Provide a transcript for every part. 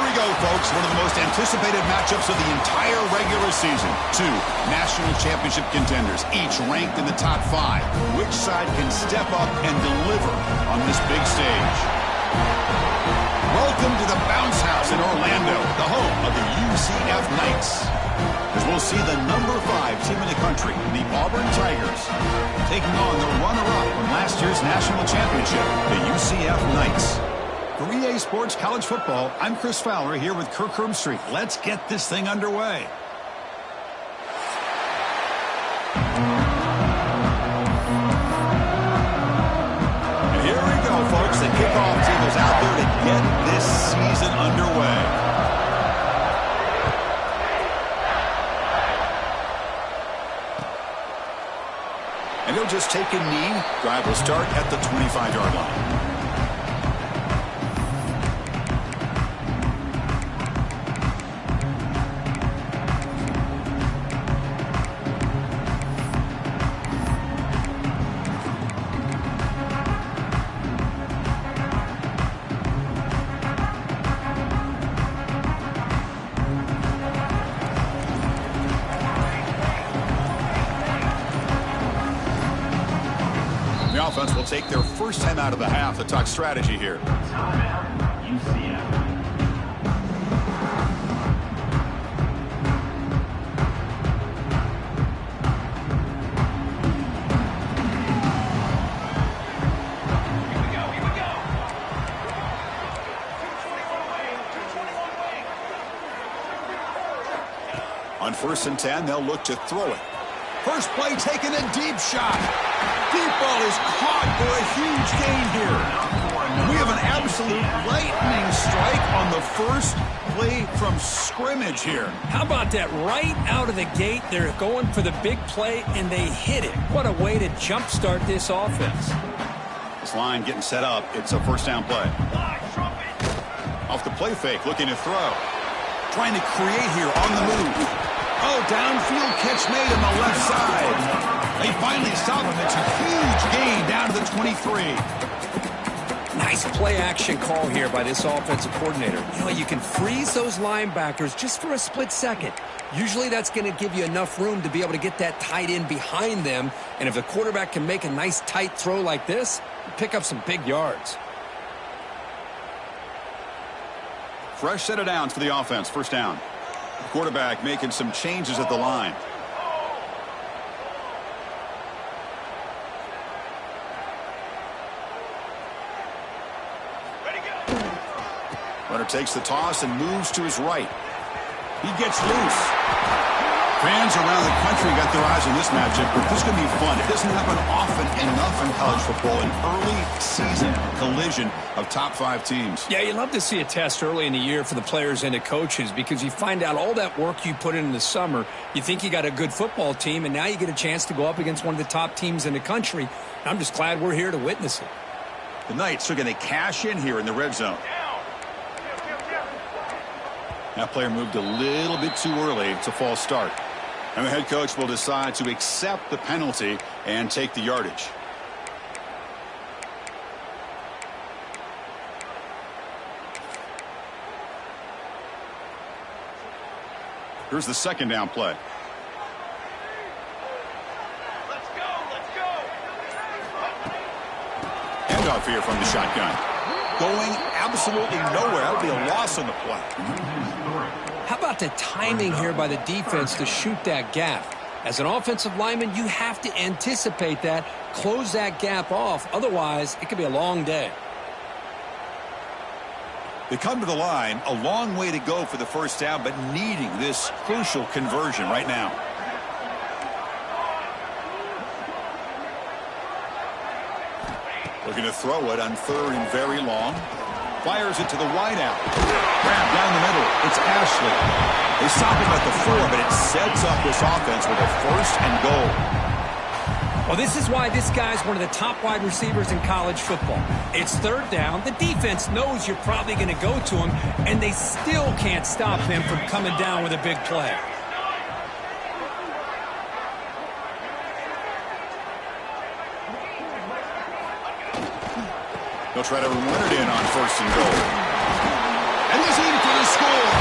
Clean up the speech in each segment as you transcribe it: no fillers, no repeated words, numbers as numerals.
we go, folks. One of the most anticipated matchups of the entire regular season. Two national championship contenders, each ranked in the top 5. Which side can step up and deliver on this big stage? Welcome to the Bounce House in Orlando, the home of the UCF Knights. As we'll see the number 5 team in the country, the Auburn Tigers, taking on the runner-up from last year's national championship, the UCF Knights. For EA Sports College Football, I'm Chris Fowler here with Kirk Herbstreit. Let's get this thing underway. And here we go, folks. The kickoff team is out there to get this season underway. And he'll just take a knee. Drive will start at the 25-yard line. The offense will take their first time out of the half to talk strategy here. On 1st and 10, they'll look to throw it. First play taken, a deep shot. Deep ball is caught for a huge gain here. We have an absolute lightning strike on the first play from scrimmage here. How about that? Right out of the gate, they're going for the big play, and they hit it. What a way to jumpstart this offense. This line getting set up. It's a first down play. Off the play fake, looking to throw. Trying to create here on the move. Oh, downfield catch made on the left side. They finally stop him. It's a huge gain down to the 23. Nice play action call here by this offensive coordinator. You know, you can freeze those linebackers just for a split second. Usually that's going to give you enough room to be able to get that tight end behind them. And if the quarterback can make a nice tight throw like this, pick up some big yards. Fresh set of downs for the offense. First down. Quarterback making some changes at the line. Runner takes the toss and moves to his right. He gets loose. Fans around the country got their eyes on this matchup, but this is going to be fun. It doesn't happen often enough in college football, an early season collision of top 5 teams. Yeah, you love to see a test early in the year for the players and the coaches because you find out all that work you put in the summer. You think you got a good football team, and now you get a chance to go up against one of the top teams in the country. I'm just glad we're here to witness it. The Knights are going to cash in here in the red zone. That player moved a little bit too early. It's a false start. And the head coach will decide to accept the penalty and take the yardage. Here's the second down play. Let's go. Handoff here from the shotgun. Going absolutely nowhere. That would be a loss on the play. How about the timing here by the defense to shoot that gap? As an offensive lineman, you have to anticipate that, close that gap off. Otherwise, it could be a long day. They come to the line, a long way to go for the first down, but needing this crucial conversion right now. Looking to throw it on 3rd and very long. Fires it to the wideout. Grab down the middle. It's Ashley. They stop him at the 4, but it sets up this offense with a 1st and goal. Well, this is why this guy's one of the top wide receivers in college football. It's 3rd down. The defense knows you're probably going to go to him, and they still can't stop him from coming down with a big play. They'll try to run it in on 1st and goal. And he's in for the score.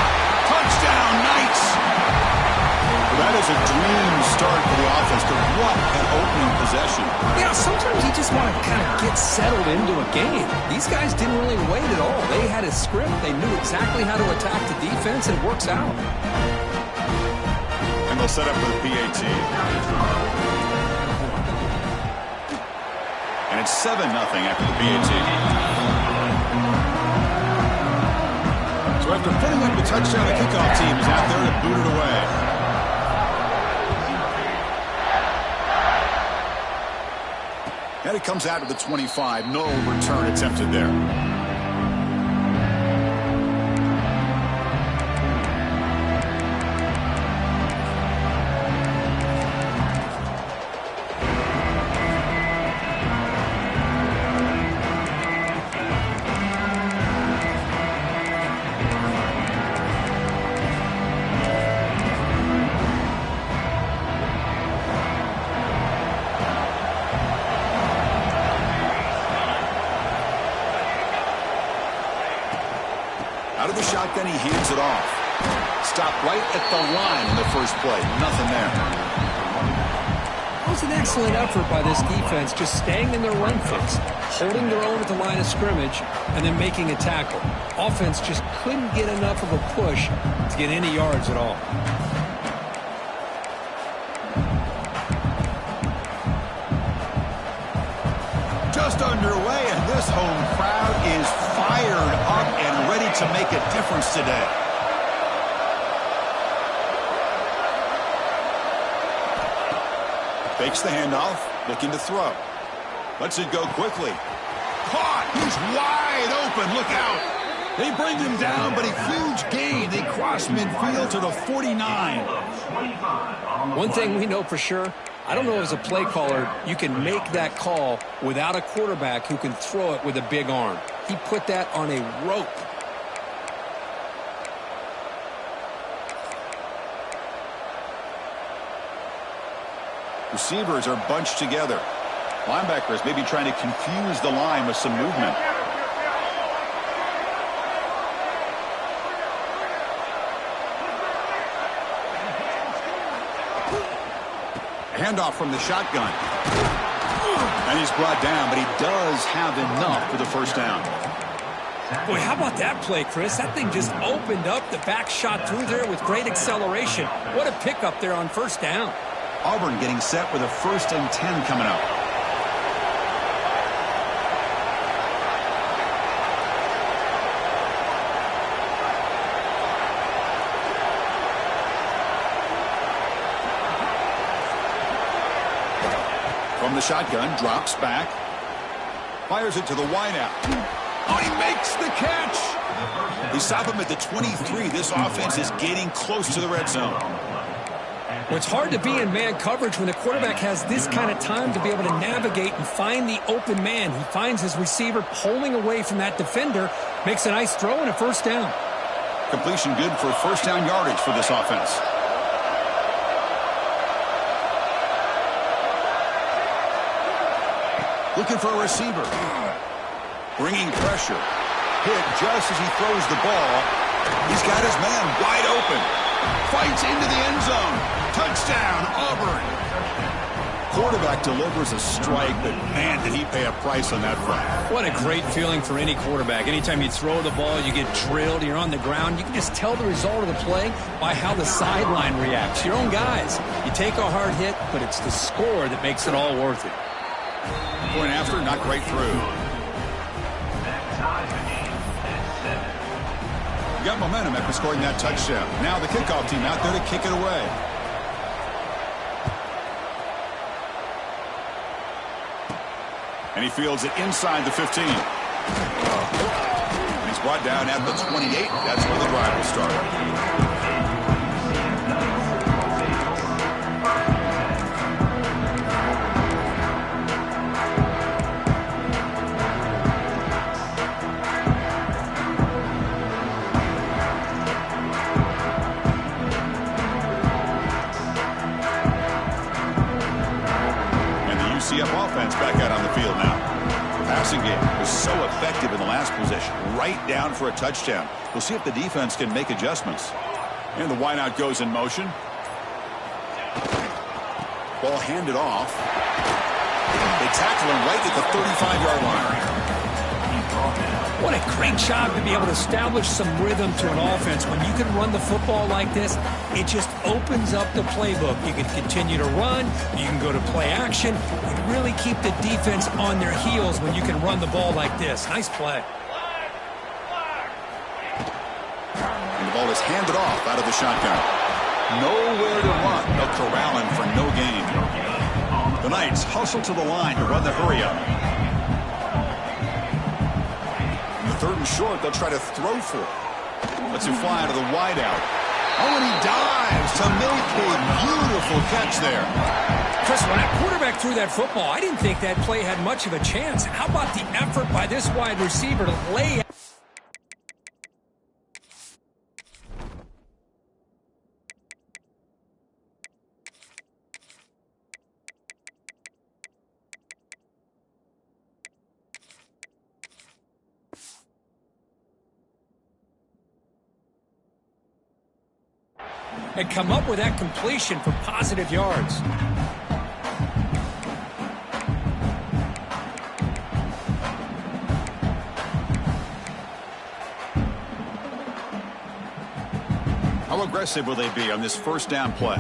Touchdown, Knights. That is a dream start for the offense, but what an opening possession. Yeah, sometimes you just want to kind of get settled into a game. These guys didn't really wait at all. They had a script. They knew exactly how to attack the defense, and it works out. And they'll set up for the PAT. And it's 7-0 after the PAT. So after putting up the touchdown, the kickoff team is out there to boot it away. And it comes out to the 25. No return attempted there. Out of the shotgun, he hands it off. Stopped right at the line in the first play. Nothing there. That was an excellent effort by this defense, just staying in their run fix, holding their own at the line of scrimmage, and then making a tackle. Offense just couldn't get enough of a push to get any yards at all. Just underway, and this home crowd is fired up and ready to make a difference today. Fakes the handoff, looking to throw. Lets it go quickly. Caught! He's wide open. Look out! They bring him down, but a huge gain. They cross midfield to the 49. One thing we know for sure, I don't know as a play caller, you can make that call without a quarterback who can throw it with a big arm. He put that on a rope. Receivers are bunched together. Linebackers maybe trying to confuse the line with some movement. Handoff from the shotgun. And he's brought down, but he does have enough for the first down. Boy, how about that play, Chris? That thing just opened up. The back shot through there with great acceleration. What a pickup there on first down. Auburn getting set with a 1st and 10 coming up. From the shotgun, drops back. Fires it to the wideout. Oh, he makes the catch. They stop him at the 23. This offense is getting close to the red zone. Well, it's hard to be in man coverage when the quarterback has this kind of time to be able to navigate and find the open man. He finds his receiver pulling away from that defender, makes a nice throw and a first down. Completion good for first down yardage for this offense. Looking for a receiver. Bringing pressure. Hit just as he throws the ball. He's got his man wide open. Fights into the end zone. Touchdown, Auburn. Quarterback delivers a strike, but man, did he pay a price on that front. What a great feeling for any quarterback. Anytime you throw the ball, you get drilled, you're on the ground. You can just tell the result of the play by how the sideline reacts. Your own guys. You take a hard hit, but it's the score that makes it all worth it. Point after, not quite through. You got momentum after scoring that touchdown. Now the kickoff team out there to kick it away. And he fields it inside the 15. And he's brought down at the 28. That's where the drive will start. UCF offense back out on the field now. The passing game was so effective in the last position. Right down for a touchdown. We'll see if the defense can make adjustments. And the wideout goes in motion. Ball handed off. They tackle him right at the 35-yard line. What a great job to be able to establish some rhythm to an offense. When you can run the football like this, it just opens up the playbook. You can continue to run. You can go to play action. You really keep the defense on their heels when you can run the ball like this. Nice play. And the ball is handed off out of the shotgun. Nowhere to run. They'll corral him for no gain. The Knights hustle to the line to run the hurry-up. Third and short, they'll try to throw for it. Lets him fly out of the wideout. Oh, and he dives to make a beautiful catch there. Chris, when that quarterback threw that football, I didn't think that play had much of a chance. How about the effort by this wide receiver to lay out? And come up with that completion for positive yards. How aggressive will they be on this first down play?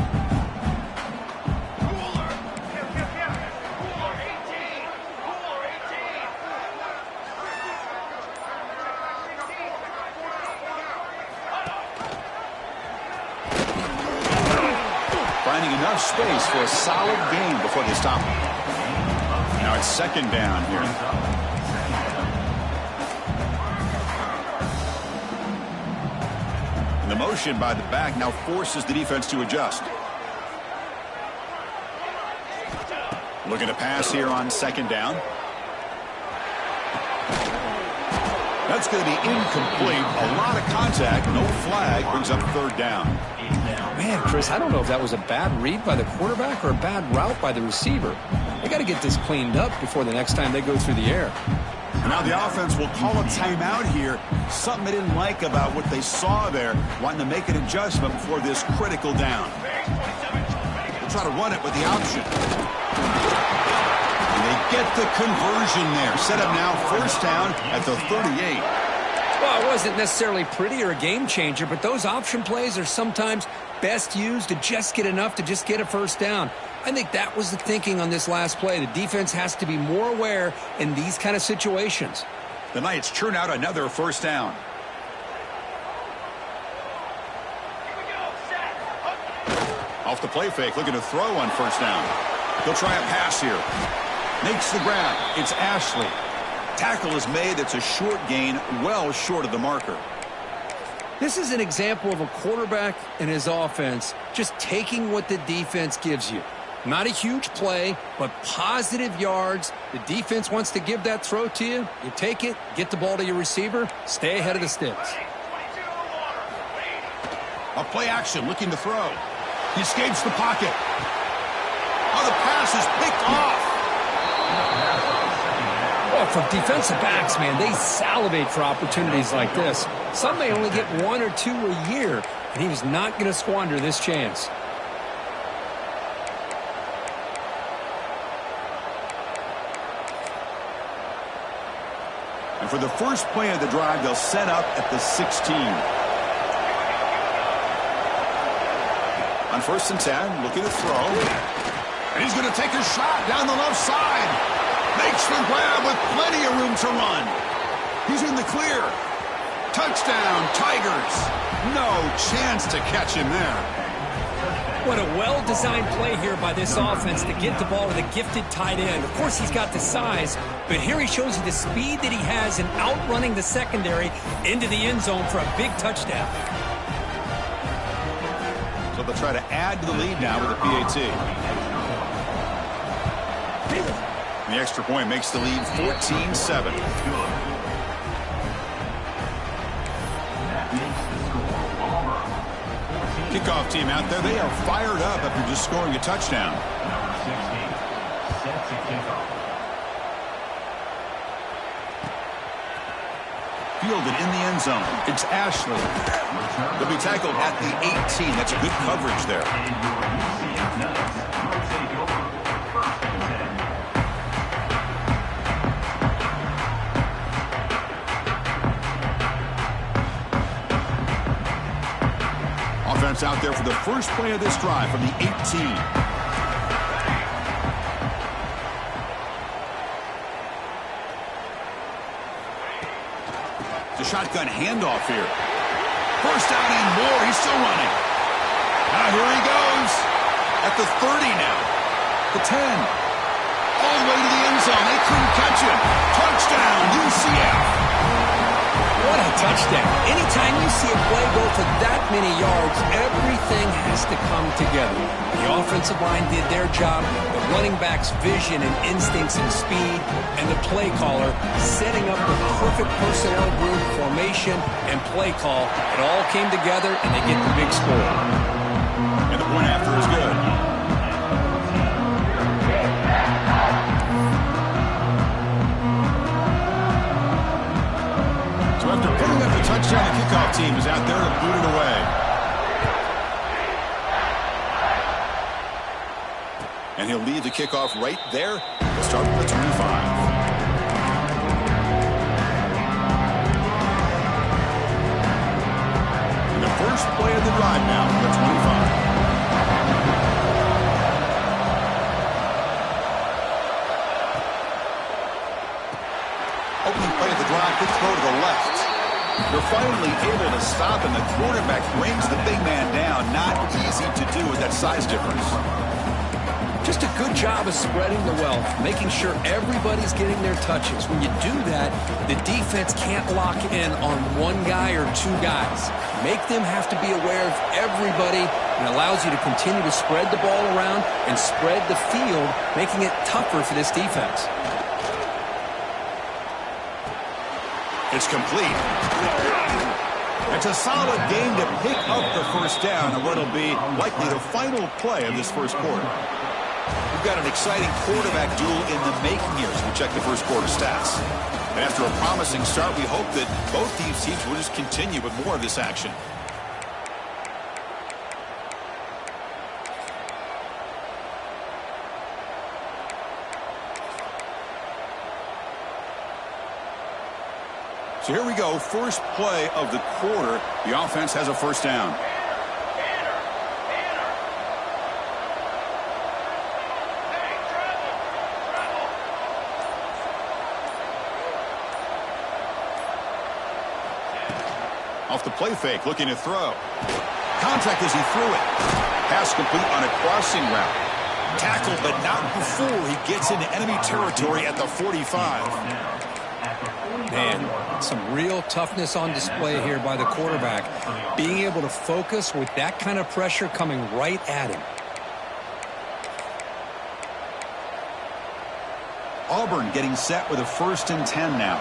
Finding enough space for a solid gain before they stop him. Now it's second down here. And the motion by the back now forces the defense to adjust. Looking to pass here on second down. That's going to be incomplete. A lot of contact. No flag. Brings up third down. Man, Chris, I don't know if that was a bad read by the quarterback or a bad route by the receiver. They got to get this cleaned up before the next time they go through the air. And now the offense will call a timeout here. Something they didn't like about what they saw there. Wanting to make an adjustment before this critical down. They'll try to run it with the option. And they get the conversion there. Set up now first down at the 38. Well, it wasn't necessarily pretty or a game changer, but those option plays are sometimes best used to just get enough to just get a first down. I think that was the thinking on this last play. The defense has to be more aware in these kind of situations. The Knights churn out another first down. Off the play fake, looking to throw on first down. He'll try a pass here. Makes the grab. It's Ashley. Tackle is made. It's a short gain, well short of the marker. This is an example of a quarterback and his offense just taking what the defense gives you. Not a huge play, but positive yards. The defense wants to give that throw to you. You take it, get the ball to your receiver, stay ahead of the sticks. A play action, looking to throw. He escapes the pocket. Oh, the pass is picked off. Well, for defensive backs, man, they salivate for opportunities like this. Some may only get one or two a year, and he was not going to squander this chance. And for the first play of the drive, they'll set up at the 16. On first and 10, looking to throw. And he's going to take a shot down the left side. Makes the grab with plenty of room to run. He's in the clear. Touchdown, Tigers. No chance to catch him there. What a well-designed play here by this offense to get the ball to the gifted tight end. Of course, he's got the size, but here he shows you the speed that he has in outrunning the secondary into the end zone for a big touchdown. So they'll try to add to the lead now with a PAT. The extra point makes the lead 14-7. Kickoff team out there. They are fired up after just scoring a touchdown. fielded in the end zone. It's Ashley. They'll be tackled at the 18. That's a good coverage there. Offense out there for the first play of this drive from the 18. The shotgun handoff here. First down and more. He's still running. Now here he goes. At the 30 now. The 10. All the way to the end zone. They couldn't catch him. Touchdown, UCF. What a touchdown. Anytime you see a play go for that many yards, everything has to come together. The offensive line did their job, the running back's vision and instincts and speed, and the play caller setting up the perfect personnel group, formation, and play call. It all came together, and they get the big score. And the point after is good. After putting up the touchdown, the kickoff team is out there to boot it away. And he'll leave the kickoff right there. We'll start with the 25. And the first play of the drive now, the 25. Opening play of the drive, quick throw to the left. They're finally able to stop, and the quarterback brings the big man down. Not easy to do with that size difference. Just a good job of spreading the wealth, making sure everybody's getting their touches. When you do that, the defense can't lock in on one guy or two guys. Make them have to be aware of everybody, and allows you to continue to spread the ball around and spread the field, making it tougher for this defense. It's complete. It's a solid game to pick up the first down and what'll be likely the final play of this first quarter. We've got an exciting quarterback duel in the making here as we check the first quarter stats. And after a promising start, we hope that both these teams will just continue with more of this action. So here we go, first play of the quarter. The offense has a first down. Off the play fake, looking to throw. Contact as he threw it. Pass complete on a crossing route. Tackled, but not before he gets into enemy territory at the 45. Man, some real toughness on display here by the quarterback. Being able to focus with that kind of pressure coming right at him. Auburn getting set with a 1st and 10 now.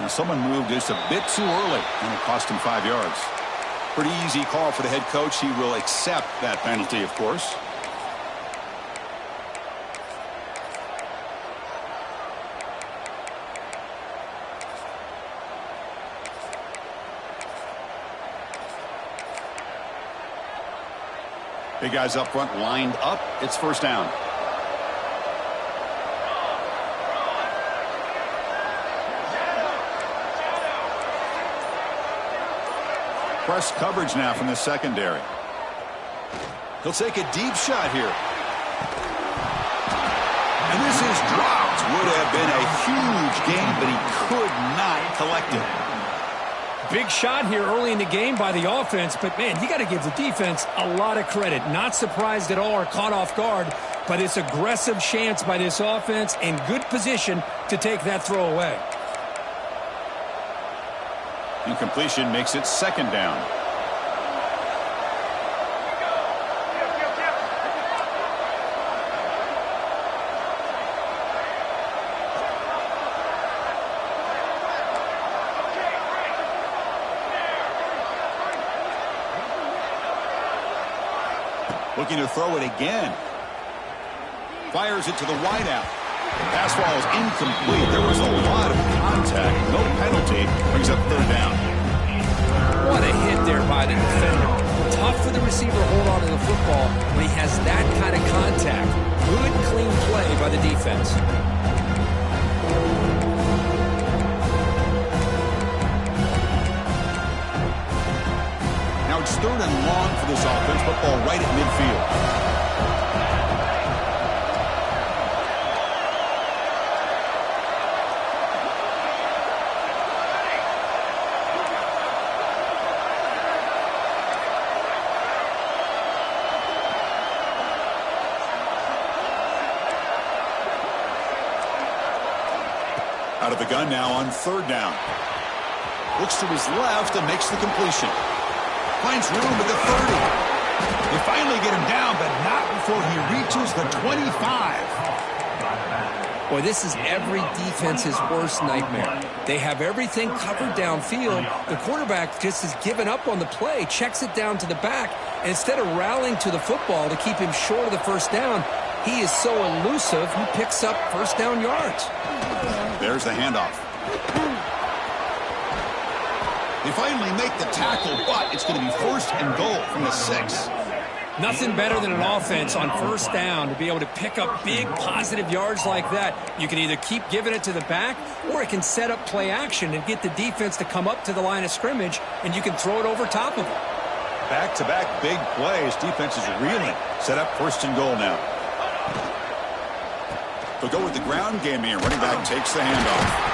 Someone moved just a bit too early, and it cost him 5 yards. Pretty easy call for the head coach. He will accept that penalty, of course. Big guys up front lined up. It's first down. Press coverage now from the secondary. He'll take a deep shot here. And this is dropped. Would have been a huge gain, but he could not collect it. Big shot here early in the game by the offense, but man, you got to give the defense a lot of credit. Not surprised at all or caught off guard by this aggressive chance by this offense and good position to take that throw away. Incompletion makes it second down. Looking to throw it again. Fires it to the wideout. Pass ball is incomplete. There was a lot of contact. No penalty. Brings up third down. What a hit there by the defender. Tough for the receiver to hold on to the football when he has that kind of contact. Good, clean play by the defense. Now it's third and long for this offense. Football right at midfield. Out of the gun now on third down. Looks to his left and makes the completion. Finds room at the 30. They finally get him down, but not before he reaches the 25. Boy, this is every defense's worst nightmare. They have everything covered downfield. The quarterback just has given up on the play, checks it down to the back, and instead of rallying to the football to keep him short of the first down, he is so elusive, he picks up first down yards. There's the handoff. They finally make the tackle, but it's going to be first and goal from the 6. Nothing better than an offense on first down to be able to pick up big positive yards like that. You can either keep giving it to the back, or it can set up play action and get the defense to come up to the line of scrimmage, and you can throw it over top of them. Back-to-back big plays. Defense is reeling. Set up first and goal now. They'll go with the ground game here. Running back takes the handoff.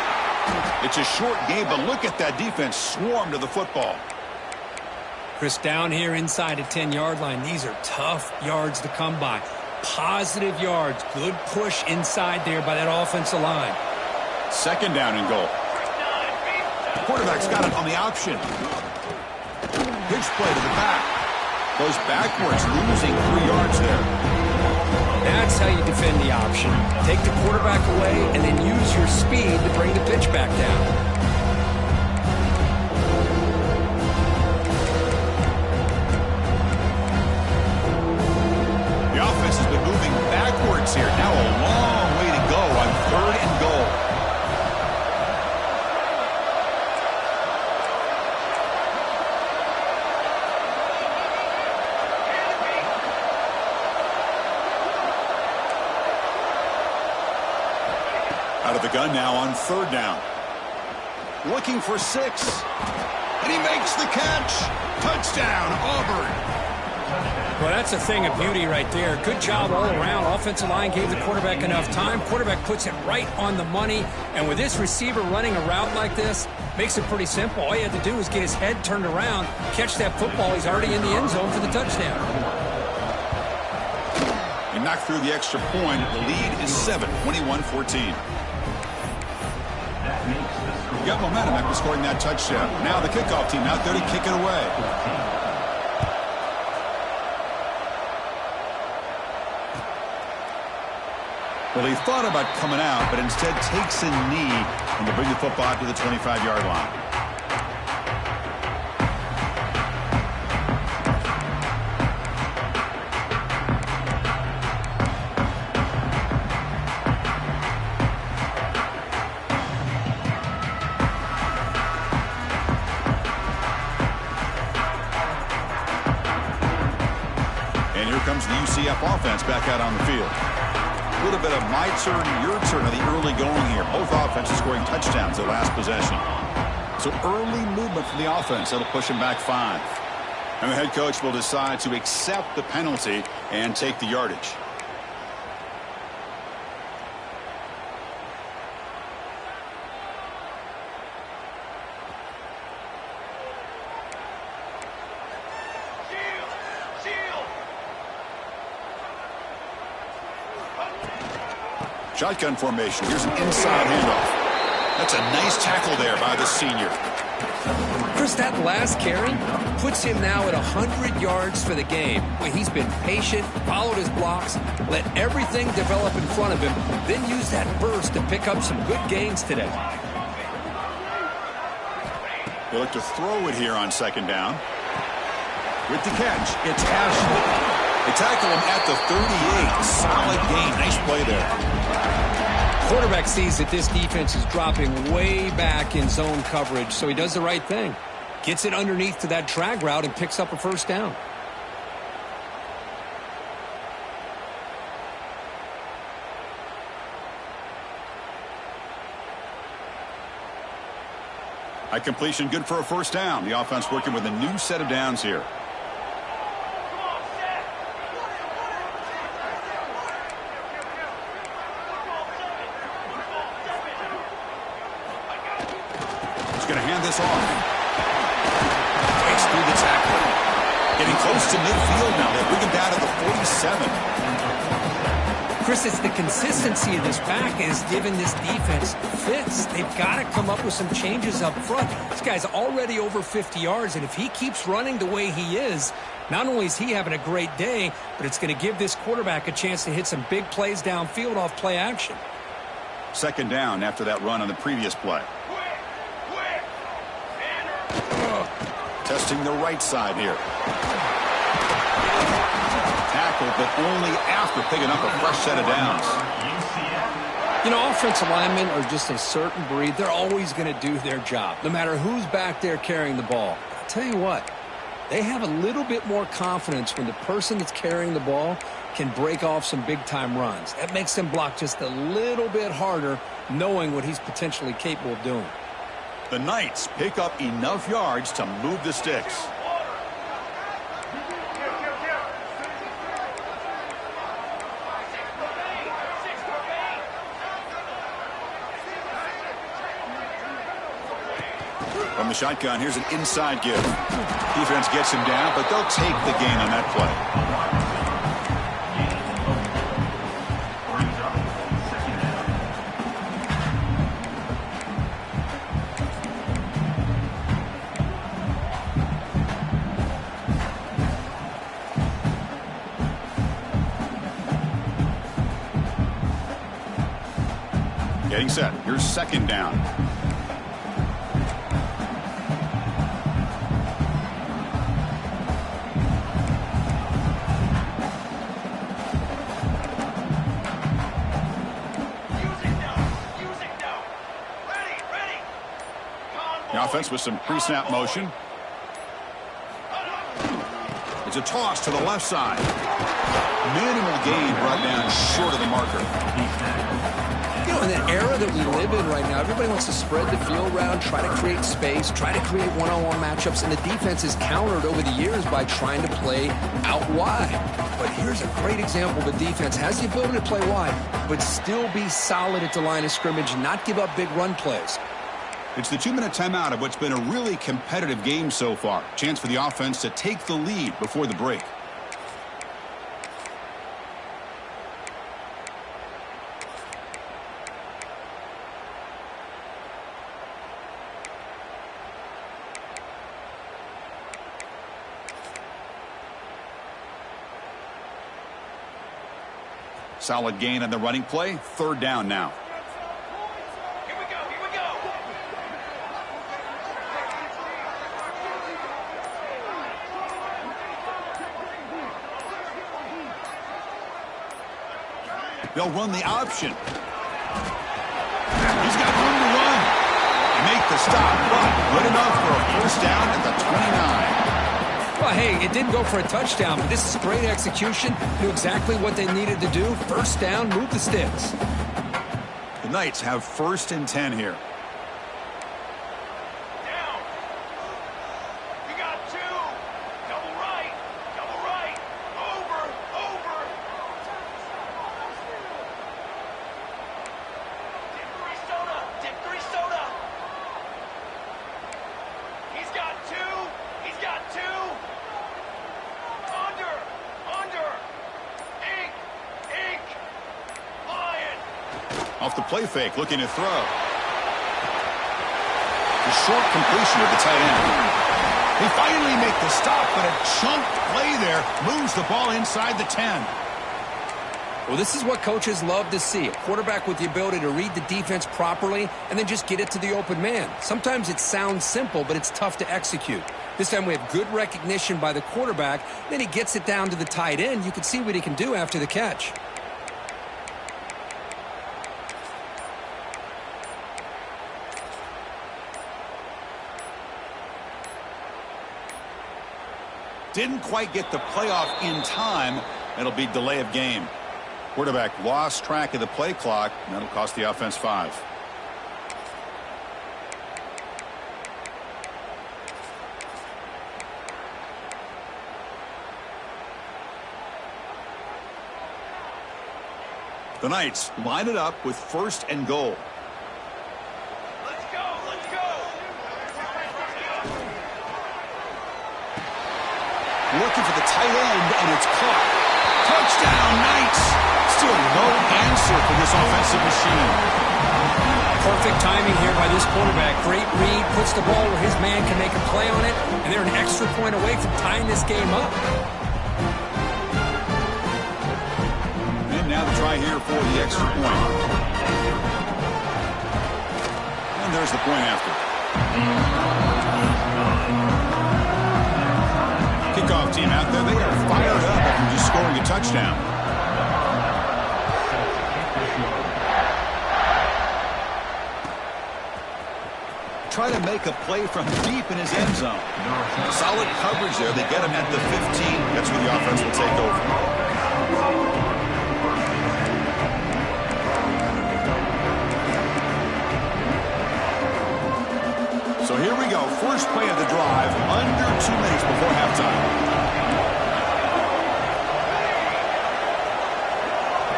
It's a short game, but look at that defense swarm to the football. Chris, down here inside the 10-yard line, these are tough yards to come by. Positive yards. Good push inside there by that offensive line. Second down and goal. The quarterback's got it on the option. Pitch play to the back. Goes backwards, losing 3 yards there. That's how you defend the option. Take the quarterback away and then use your speed to bring the pitch back down. The offense has been moving backwards here. Now a long way to go on third and goal. Out of the gun now on third down. Looking for 6. And he makes the catch. Touchdown, Auburn. Well, that's a thing of beauty right there. Good job all around. Offensive line gave the quarterback enough time. Quarterback puts it right on the money. And with this receiver running a route like this, makes it pretty simple. All you have to do is get his head turned around, catch that football. He's already in the end zone for the touchdown. He knocked through the extra point. The lead is 7, 21-14. You got momentum after scoring that touchdown. Now the kickoff team out there to kick it away. Well, he thought about coming out, but instead takes a knee and to bring the football to the 25-yard line. Comes the UCF offense back out on the field. A little bit of my turn, your turn of the early going here. Both offenses scoring touchdowns their last possession. So early movement from the offense. That'll push them back 5. And the head coach will decide to accept the penalty and take the yardage. Shotgun formation. Here's an inside handoff. That's a nice tackle there by the senior. Chris, that last carry puts him now at 100 yards for the game. Well, he's been patient, followed his blocks, let everything develop in front of him, then use that burst to pick up some good gains today. They look to throw it here on second down. With the catch, it's Ashley. They tackle him at the 38. Solid gain. Nice play there. Quarterback sees that this defense is dropping way back in zone coverage, so he does the right thing. Gets it underneath to that drag route and picks up a first down. High completion, good for a first down. The offense working with a new set of downs here. He's going to hand this off. Breaks through the tackle. Getting close to midfield now. They bring him down to the 47. Chris, it's the consistency of this back is giving this defense fits. They've got to come up with some changes up front. This guy's already over 50 yards, and if he keeps running the way he is, not only is he having a great day, but it's going to give this quarterback a chance to hit some big plays downfield off play action. Second down after that run on the previous play. Testing the right side here. Tackle, but only after picking up a fresh set of downs. You know, offensive linemen are just a certain breed. They're always going to do their job, no matter who's back there carrying the ball. I'll tell you what, they have a little bit more confidence when the person that's carrying the ball can break off some big-time runs. That makes them block just a little bit harder, knowing what he's potentially capable of doing. The Knights pick up enough yards to move the sticks. From the shotgun, here's an inside give. Defense gets him down, but they'll take the gain on that play. Getting set. Here's second down. The offense with some pre-snap motion. It's a toss to the left side. Minimal gain brought down short of the marker. You know, in the era that we live in right now, everybody wants to spread the field around, try to create space, try to create one-on-one matchups, and the defense is countered over the years by trying to play out wide. But here's a great example of a defense has the ability to play wide, but still be solid at the line of scrimmage and not give up big run plays. It's the 2-minute timeout of what's been a really competitive game so far. Chance for the offense to take the lead before the break. Solid gain on the running play. Third down now. They'll run the option. He's got room to run. Make the stop, but good enough for a first down at the 29. Well, hey, it didn't go for a touchdown, but this is great execution. Knew exactly what they needed to do. First down, move the sticks. The Knights have first and 10 here. Off the play fake, looking to throw. The short completion of the tight end. They finally make the stop, but a chunk play there moves the ball inside the 10. Well, this is what coaches love to see. A quarterback with the ability to read the defense properly and then just get it to the open man. Sometimes it sounds simple, but it's tough to execute. This time we have good recognition by the quarterback. Then he gets it down to the tight end. You can see what he can do after the catch. Didn't quite get the playoff in time. It'll be delay of game. Quarterback lost track of the play clock, and that'll cost the offense 5. The Knights line it up with 1st and goal. Let's go, let's go. Looking for the tight end, and it's caught. Touchdown, Knights! Still no answer for this offensive machine. Perfect timing here by this quarterback. Great read, puts the ball where his man can make a play on it, and they're an extra point away from tying this game up. And now the try here for the extra point. And there's the point after. Kickoff team out there, they are fired up after just scoring a touchdown. Try to make a play from deep in his end zone. Solid coverage there. They get him at the 15. That's where the offense will take over. So here we go. First play of the drive, under 2 minutes before halftime.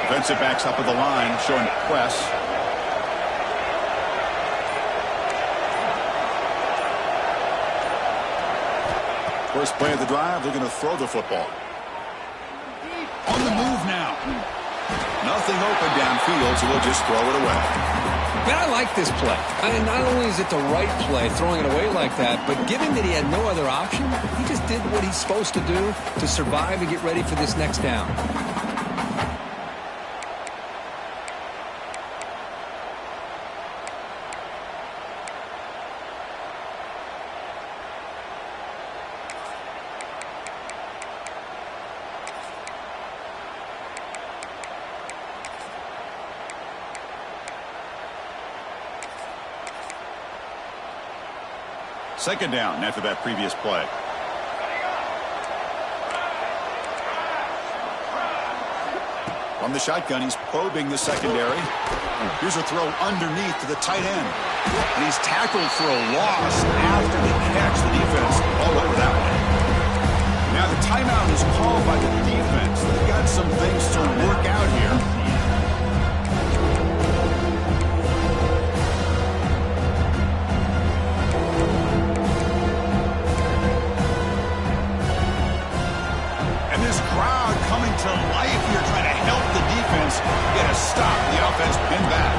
Defensive backs up at the line, showing press. First play of the drive, they're going to throw the football. On the move now. Nothing open downfield, so they'll just throw it away. Man, I like this play. I mean, not only is it the right play, throwing it away like that, but given that he had no other option, he just did what he's supposed to do to survive and get ready for this next down. Second down after that previous play. From the shotgun, he's probing the secondary. Here's a throw underneath to the tight end. And he's tackled for a loss after the catch. The defense all over that one. Now the timeout is called by the defense. They've got some things to work out here. Crowd coming to life here, trying to help the defense get a stop. The offense pinned back.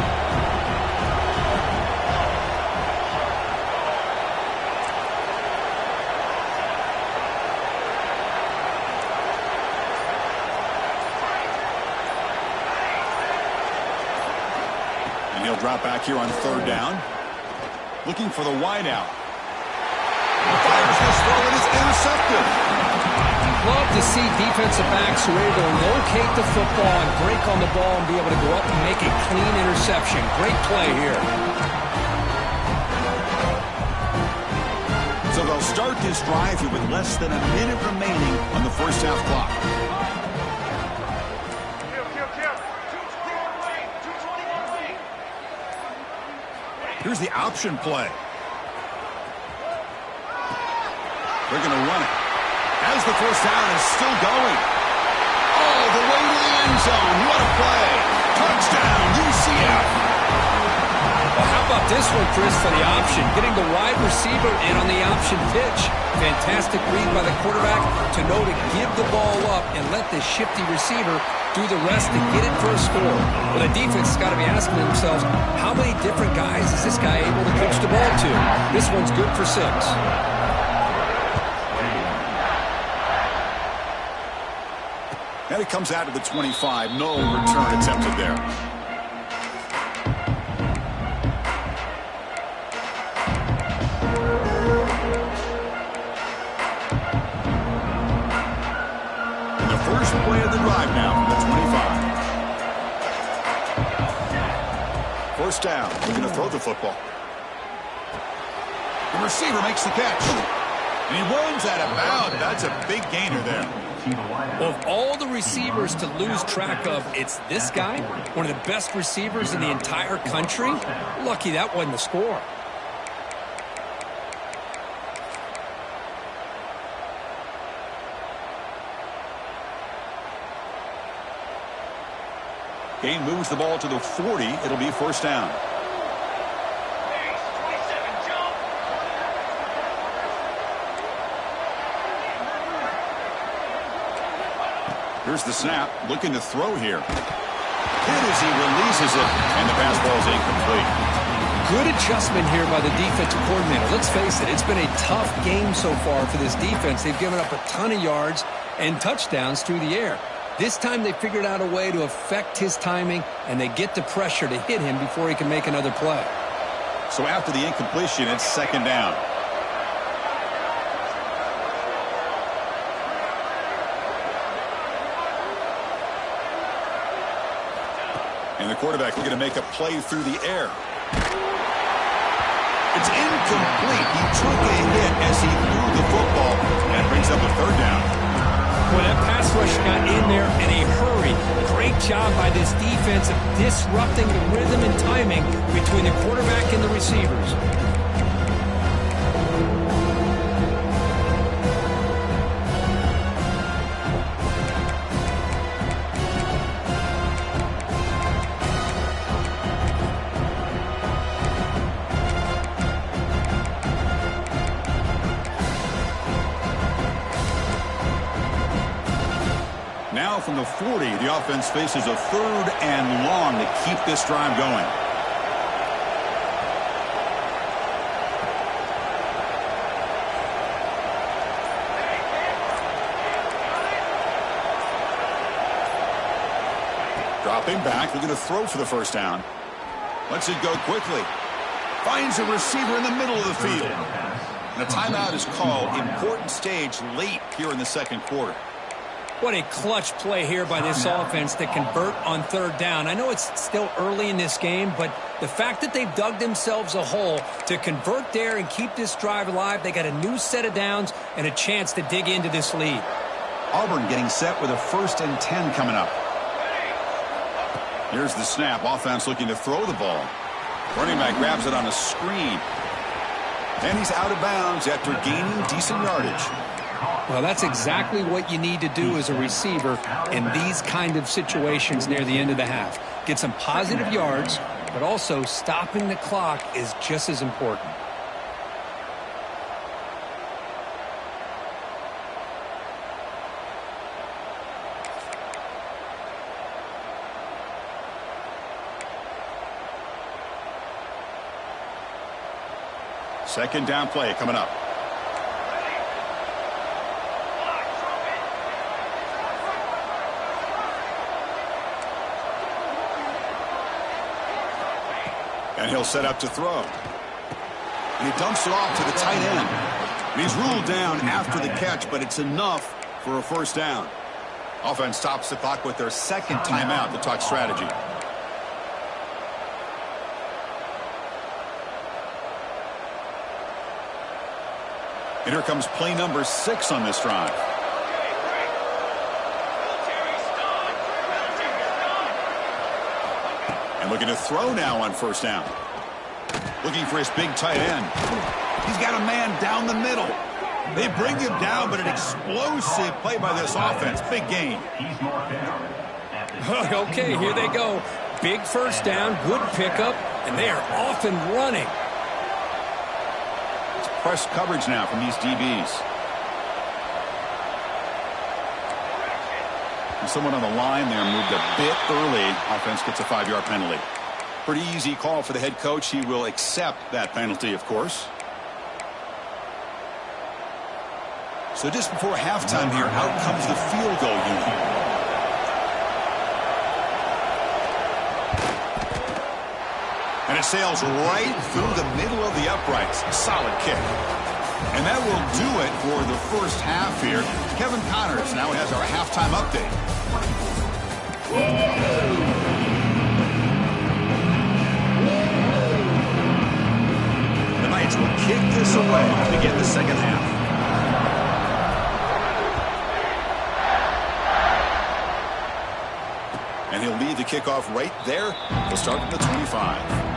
And he'll drop back here on 3rd down. Looking for the wideout. Fires this throw, it is intercepted. Love to see defensive backs who are able to locate the football and break on the ball and be able to go up and make a clean interception. Great play here. So they'll start this drive here with less than a minute remaining on the first half clock. Here's the option play. They're going to run it. As the first down is still going. All the way to the end zone. What a play. Touchdown, UCF. Well, how about this one, Chris, for the option? Getting the wide receiver in on the option pitch. Fantastic read by the quarterback to know to give the ball up and let the shifty receiver do the rest to get it for a score. Well, the defense has got to be asking themselves, how many different guys is this guy able to pitch the ball to? This one's good for 6. And it comes out of the 25. No return attempted there. first down. We're going to throw the football. The receiver makes the catch. And he runs out of bounds. That's a big gainer there. Of all the receivers to lose track of, it's this guy, one of the best receivers in the entire country. Lucky that wasn't the score. Gain moves the ball to the 40. It'll be first down. Here's the snap. Looking to throw here. Hit as he releases it, and the pass ball is incomplete. Good adjustment here by the defensive coordinator. Let's face it, it's been a tough game so far for this defense. They've given up a ton of yards and touchdowns through the air. This time they figured out a way to affect his timing, and they get the pressure to hit him before he can make another play. So after the incompletion, it's second down. And the quarterback looking to make a play through the air. It's incomplete. He took a hit as he threw the football. That brings up a third down. Well, that pass rush got in there in a hurry. Great job by this defense of disrupting the rhythm and timing between the quarterback and the receivers. Now from the 40, the offense faces a third and long to keep this drive going. Dropping back, looking to throw for the first down. Lets it go quickly. Finds a receiver in the middle of the field. And a timeout is called. Important stage late here in the second quarter. What a clutch play here by this offense to convert on third down. I know it's still early in this game, but the fact that they've dug themselves a hole to convert there and keep this drive alive, they got a new set of downs and a chance to dig into this lead. Auburn getting set with a 1st and 10 coming up. Here's the snap. Offense looking to throw the ball. Running back grabs it on a screen. And he's out of bounds after gaining decent yardage. Well, that's exactly what you need to do as a receiver in these kind of situations near the end of the half. Get some positive yards, but also stopping the clock is just as important. Second down play coming up. And he'll set up to throw. And he dumps it off to the tight end. And he's ruled down after the catch, but it's enough for a first down. Offense stops the clock with their second timeout to talk strategy. And here comes play number 6 on this drive. And looking to throw now on first down. Looking for his big tight end. He's got a man down the middle. They bring him down, but an explosive play by this offense. Big gain. Okay, here they go. Big first down, good pickup, and they are off and running. It's press coverage now from these DBs. And someone on the line there moved a bit early. Offense gets a 5-yard penalty. Pretty easy call for the head coach. He will accept that penalty, of course. So just before halftime here, out comes the field goal unit. And it sails right through the middle of the uprights. Solid kick. And that will do it for the first half here. Kevin Connors now has our halftime update. this away to begin the second half. And he'll lead the kickoff right there. He'll start at the 25.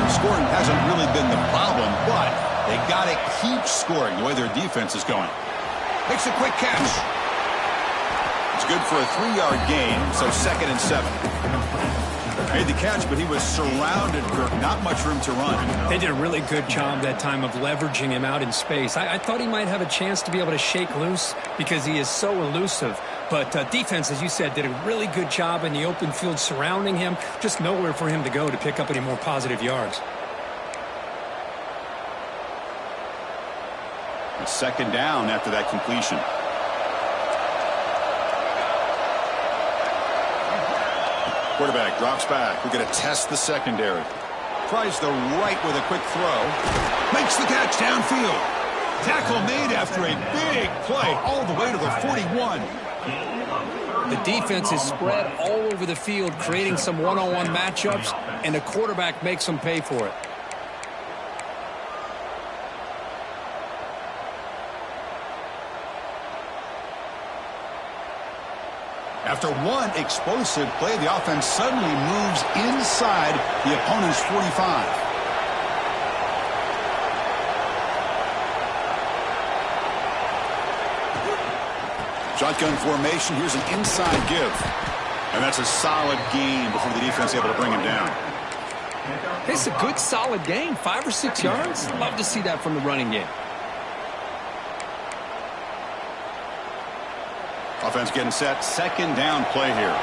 Scoring hasn't really been the problem, but they got to keep scoring the way their defense is going. Makes a quick catch. It's good for a 3-yard gain, so 2nd and 7. Made the catch, but he was surrounded, Kirk. Not much room to run. They did a really good job that time of leveraging him out in space. I thought he might have a chance to be able to shake loose because he is so elusive. But defense, as you said, did a really good job in the open field surrounding him. Just nowhere for him to go to pick up any more positive yards. It's 2nd down after that completion. Quarterback drops back. We're going to test the secondary. Tries the right with a quick throw. Makes the catch downfield. Tackle made after a big play all the way to the 41. The defense is spread all over the field, creating some one-on-one matchups, and the quarterback makes them pay for it. After one explosive play, the offense suddenly moves inside the opponent's 45. Shotgun formation. Here's an inside give. And that's a solid gain before the defense able to bring him down. It's a good, solid gain. 5 or 6 yards. Love to see that from the running game. Offense getting set. 2nd down play here.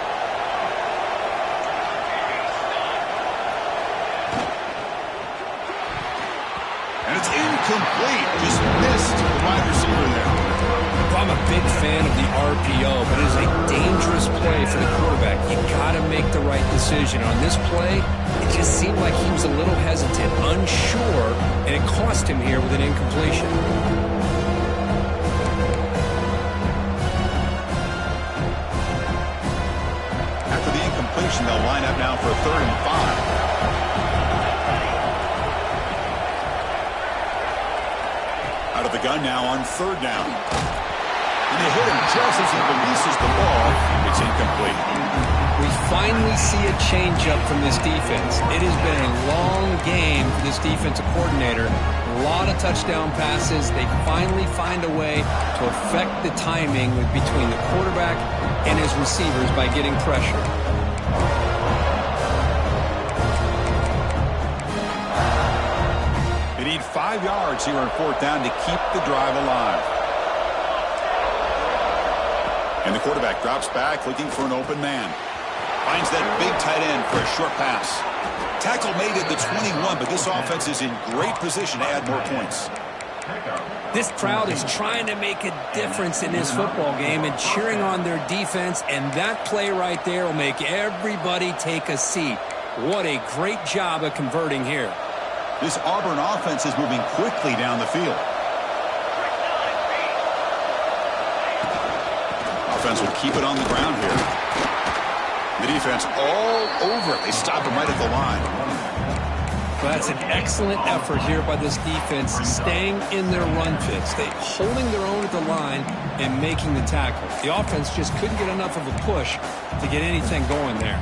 And it's incomplete. Just missed the wide receiver there. I'm a big fan of the RPO, but it is a dangerous play for the quarterback. You got to make the right decision. On this play, it just seemed like he was a little hesitant, unsure, and it cost him here with an incompletion. After the incompletion, they'll line up now for a 3rd and 5. Out of the gun now on 3rd down. And they hit him just as he releases the ball. It's incomplete. We finally see a changeup from this defense. It has been a long game for this defensive coordinator. A lot of touchdown passes. They finally find a way to affect the timing between the quarterback and his receivers by getting pressure. They need 5 yards here on 4th down to keep the drive alive. And the quarterback drops back, looking for an open man. Finds that big tight end for a short pass. Tackle made at the 21, but this offense is in great position to add more points. This crowd is trying to make a difference in this football game and cheering on their defense, and that play right there will make everybody take a seat. What a great job of converting here. This Auburn offense is moving quickly down the field. Offense will keep it on the ground here. The defense all over it. They stop him right at the line. Well, that's an excellent effort here by this defense, staying in their run fits. They holding their own at the line and making the tackle. The offense just couldn't get enough of a push to get anything going there.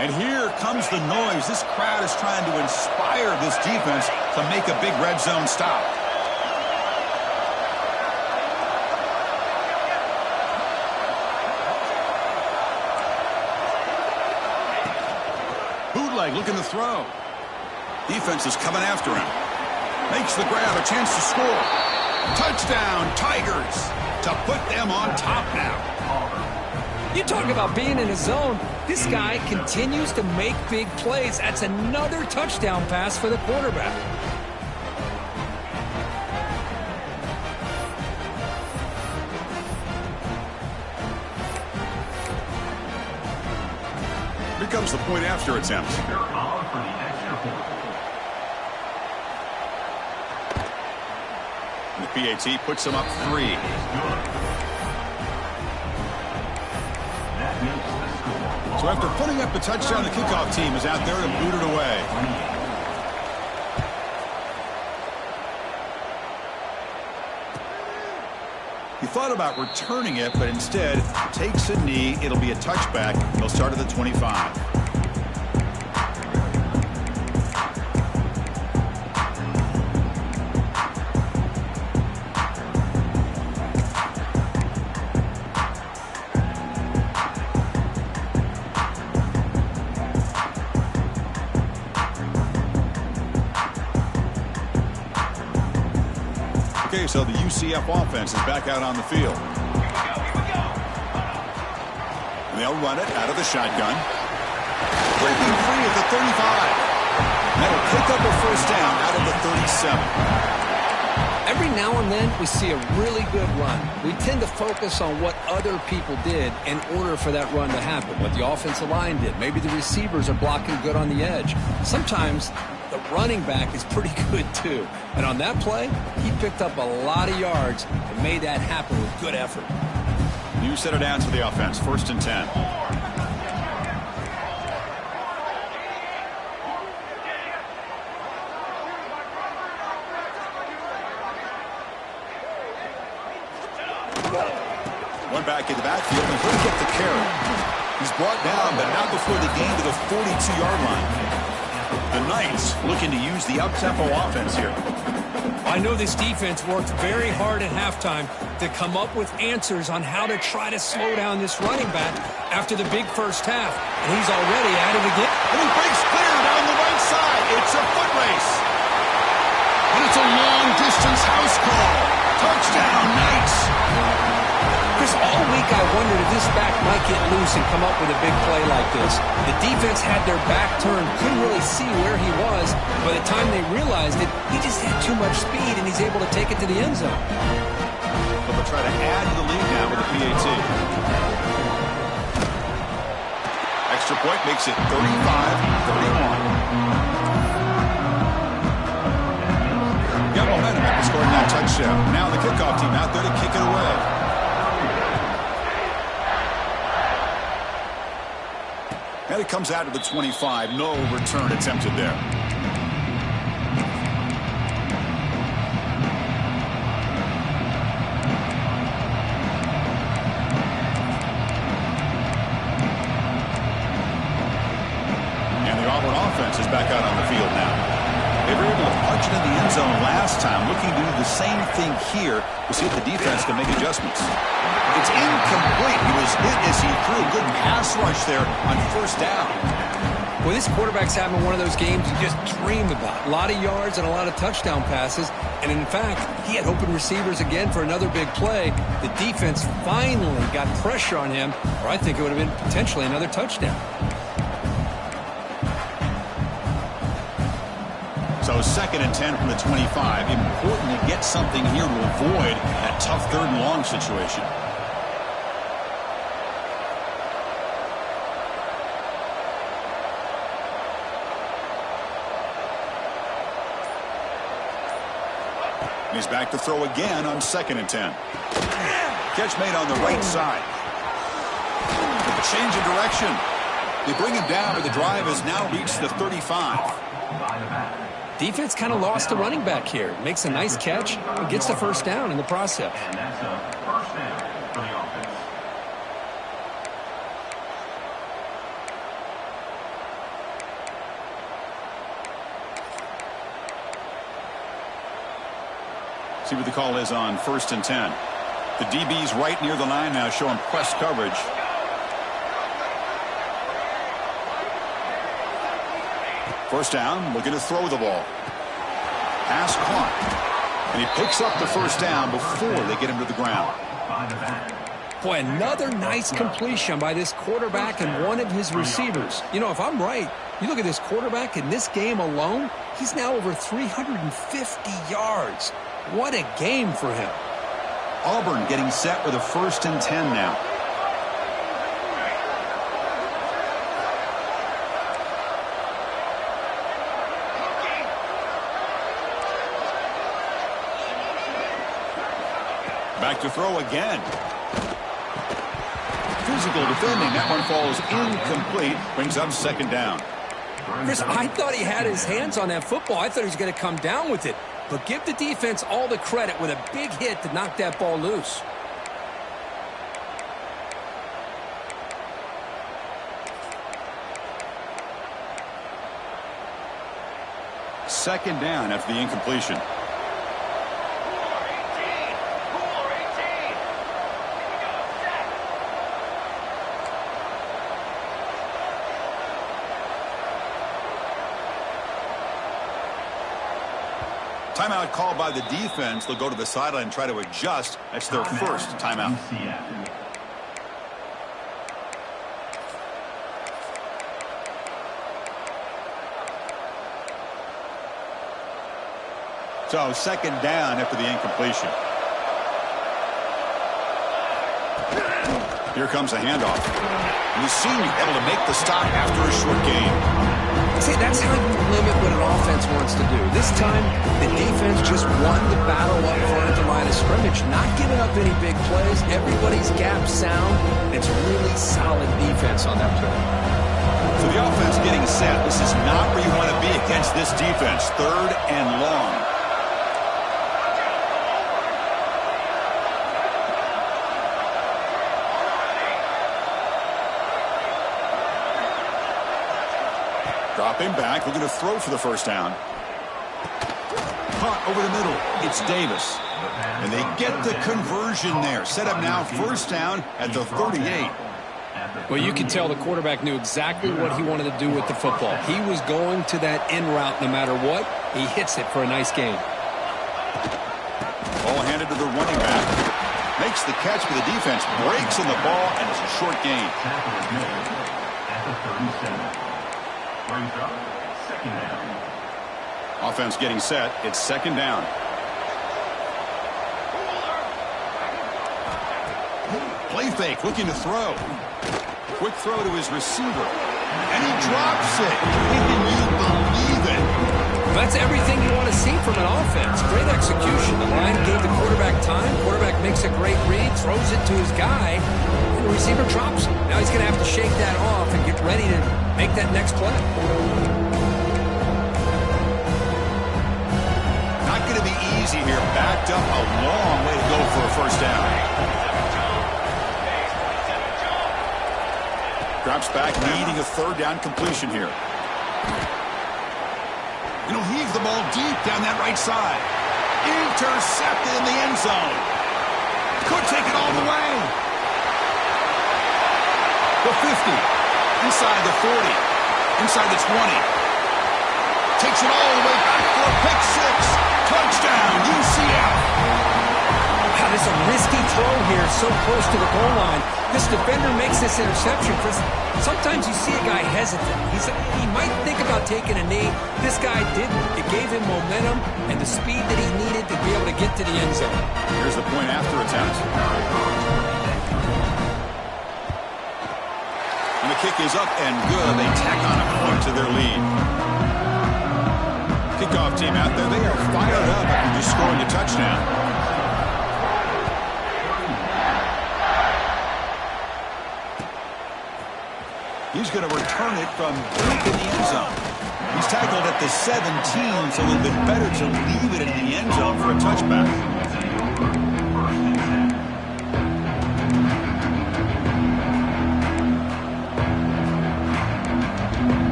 And here comes the noise. This crowd is trying to inspire this defense to make a big red zone stop. Bootleg looking to throw. Defense is coming after him. Makes the grab, a chance to score. Touchdown, Tigers, to put them on top now. You talk about being in a zone. This guy continues to make big plays. That's another touchdown pass for the quarterback. Becomes the point after attempt. And the PAT puts him up 3. So after putting up the touchdown, the kickoff team is out there to boot it away. He thought about returning it, but instead takes a knee. It'll be a touchback. He'll start at the 25. Okay, so the UCF offense is back out on the field. And they'll run it out of the shotgun. Breaking free at the 35. That'll pick up a first down out of the 37. Every now and then we see a really good run. We tend to focus on what other people did in order for that run to happen. What the offensive line did. Maybe the receivers are blocking good on the edge. Sometimes the running back is pretty good too. And on that play, he picked up a lot of yards and made that happen with good effort. You set it down to the offense. 1st and 10. One back in the backfield, and he'll get the carry. He's brought down, but not before the gain to the 42-yard line. The Knights looking to use the up-tempo offense here. I know this defense worked very hard at halftime to come up with answers on how to try to slow down this running back after the big first half. And he's already at it again. And he breaks clear down the right side. It's a foot race. And it's a long-distance house call. Touchdown, Knights. Chris, all week I wondered if this back might get loose and come up with a big play like this. The defense had their back turned, couldn't really see where he was. By the time they realized it, he just had too much speed, and he's able to take it to the end zone. But they'll try to add to the lead now with the PAT. Extra point makes it 35-31. Got momentum after scoring that touchdown. Now the kickoff team out there to kick it away. And it comes out to the 25. No return attempted there. And the Auburn offense is back out on the field now. They were able to punch it in the end zone last time. Looking to do the same thing here. We'll see if the defense can make adjustments. It's incomplete. He was hit as he threw a good pass rush there on 1st down. Well, this quarterback's having one of those games you just dream about. A lot of yards and a lot of touchdown passes. And in fact, he had open receivers again for another big play. The defense finally got pressure on him, or I think it would have been potentially another touchdown. So 2nd and 10 from the 25. Important to get something here to avoid that tough 3rd and long situation. He's back to throw again on 2nd and 10. Catch made on the right side. With the change of direction. They bring him down, but the drive has now reached the 35. Defense kind of lost the running back here. Makes a nice catch and gets the first down in the process. And that's a first down for the offense. See what the call is on 1st and 10. The DB's right near the line now, showing press coverage. First down, looking to throw the ball. Pass caught. And he picks up the first down before they get him to the ground. Boy, another nice completion by this quarterback and one of his receivers. You know, if I'm right, you look at this quarterback in this game alone, he's now over 350 yards. What a game for him. Auburn getting set with a 1st and 10 now. Back to throw again. Physical defending. That one falls incomplete. Brings up 2nd down. Chris, I thought he had his hands on that football. I thought he was going to come down with it. But give the defense all the credit with a big hit to knock that ball loose. Second down after the incompletion. Timeout called by the defense. They'll go to the sideline and try to adjust. That's their first timeout. So 2nd down after the incompletion. Here comes a handoff. And the senior able to make the stop after a short gain. See, that's how you limit what an offense wants to do. This time, the defense just won the battle up front at the line of scrimmage, not giving up any big plays. Everybody's gap sound. It's really solid defense on that play. So the offense getting set. This is not where you want to be against this defense. 3rd and long. Dropping back, looking to throw for the 1st down. Caught over the middle. It's Davis. And they get the conversion there. Set up now 1st down at the 38. Well, you can tell the quarterback knew exactly what he wanted to do with the football. He was going to that in route no matter what. He hits it for a nice gain. Ball handed to the running back. Makes the catch, but the defense breaks on the ball, and it's a short gain. At the 37. Brings up 2nd down. Offense getting set. It's 2nd down. Play fake, looking to throw. Quick throw to his receiver. And he drops it. Can you believe it? That's everything you want to see from an offense. Great execution. The line gave the quarterback time. Quarterback makes a great read, throws it to his guy, and the receiver drops it. Now he's going to have to shake that off and get ready to make that next play. Not going to be easy here. Backed up a long way to go for a 1st down. Drops back, needing a 3rd down completion here. And he'll heave the ball deep down that right side. Intercepted in the end zone. Could take it all the way. The 50. Inside the 40. Inside the 20. Takes it all the way back for a pick 6. Touchdown, UCF. Wow, this is a risky throw here, so close to the goal line. This defender makes this interception. Sometimes you see a guy hesitant. He might think about taking a knee. This guy didn't. It gave him momentum and the speed that he needed to be able to get to the end zone. Here's the point after attempt. And the kick is up and good. They tack on a point to their lead. Kickoff team out there. They are fired up after just scoring a touchdown. He's going to return it from deep in the end zone. He's tackled at the 17, so a little bit better to leave it in the end zone for a touchback.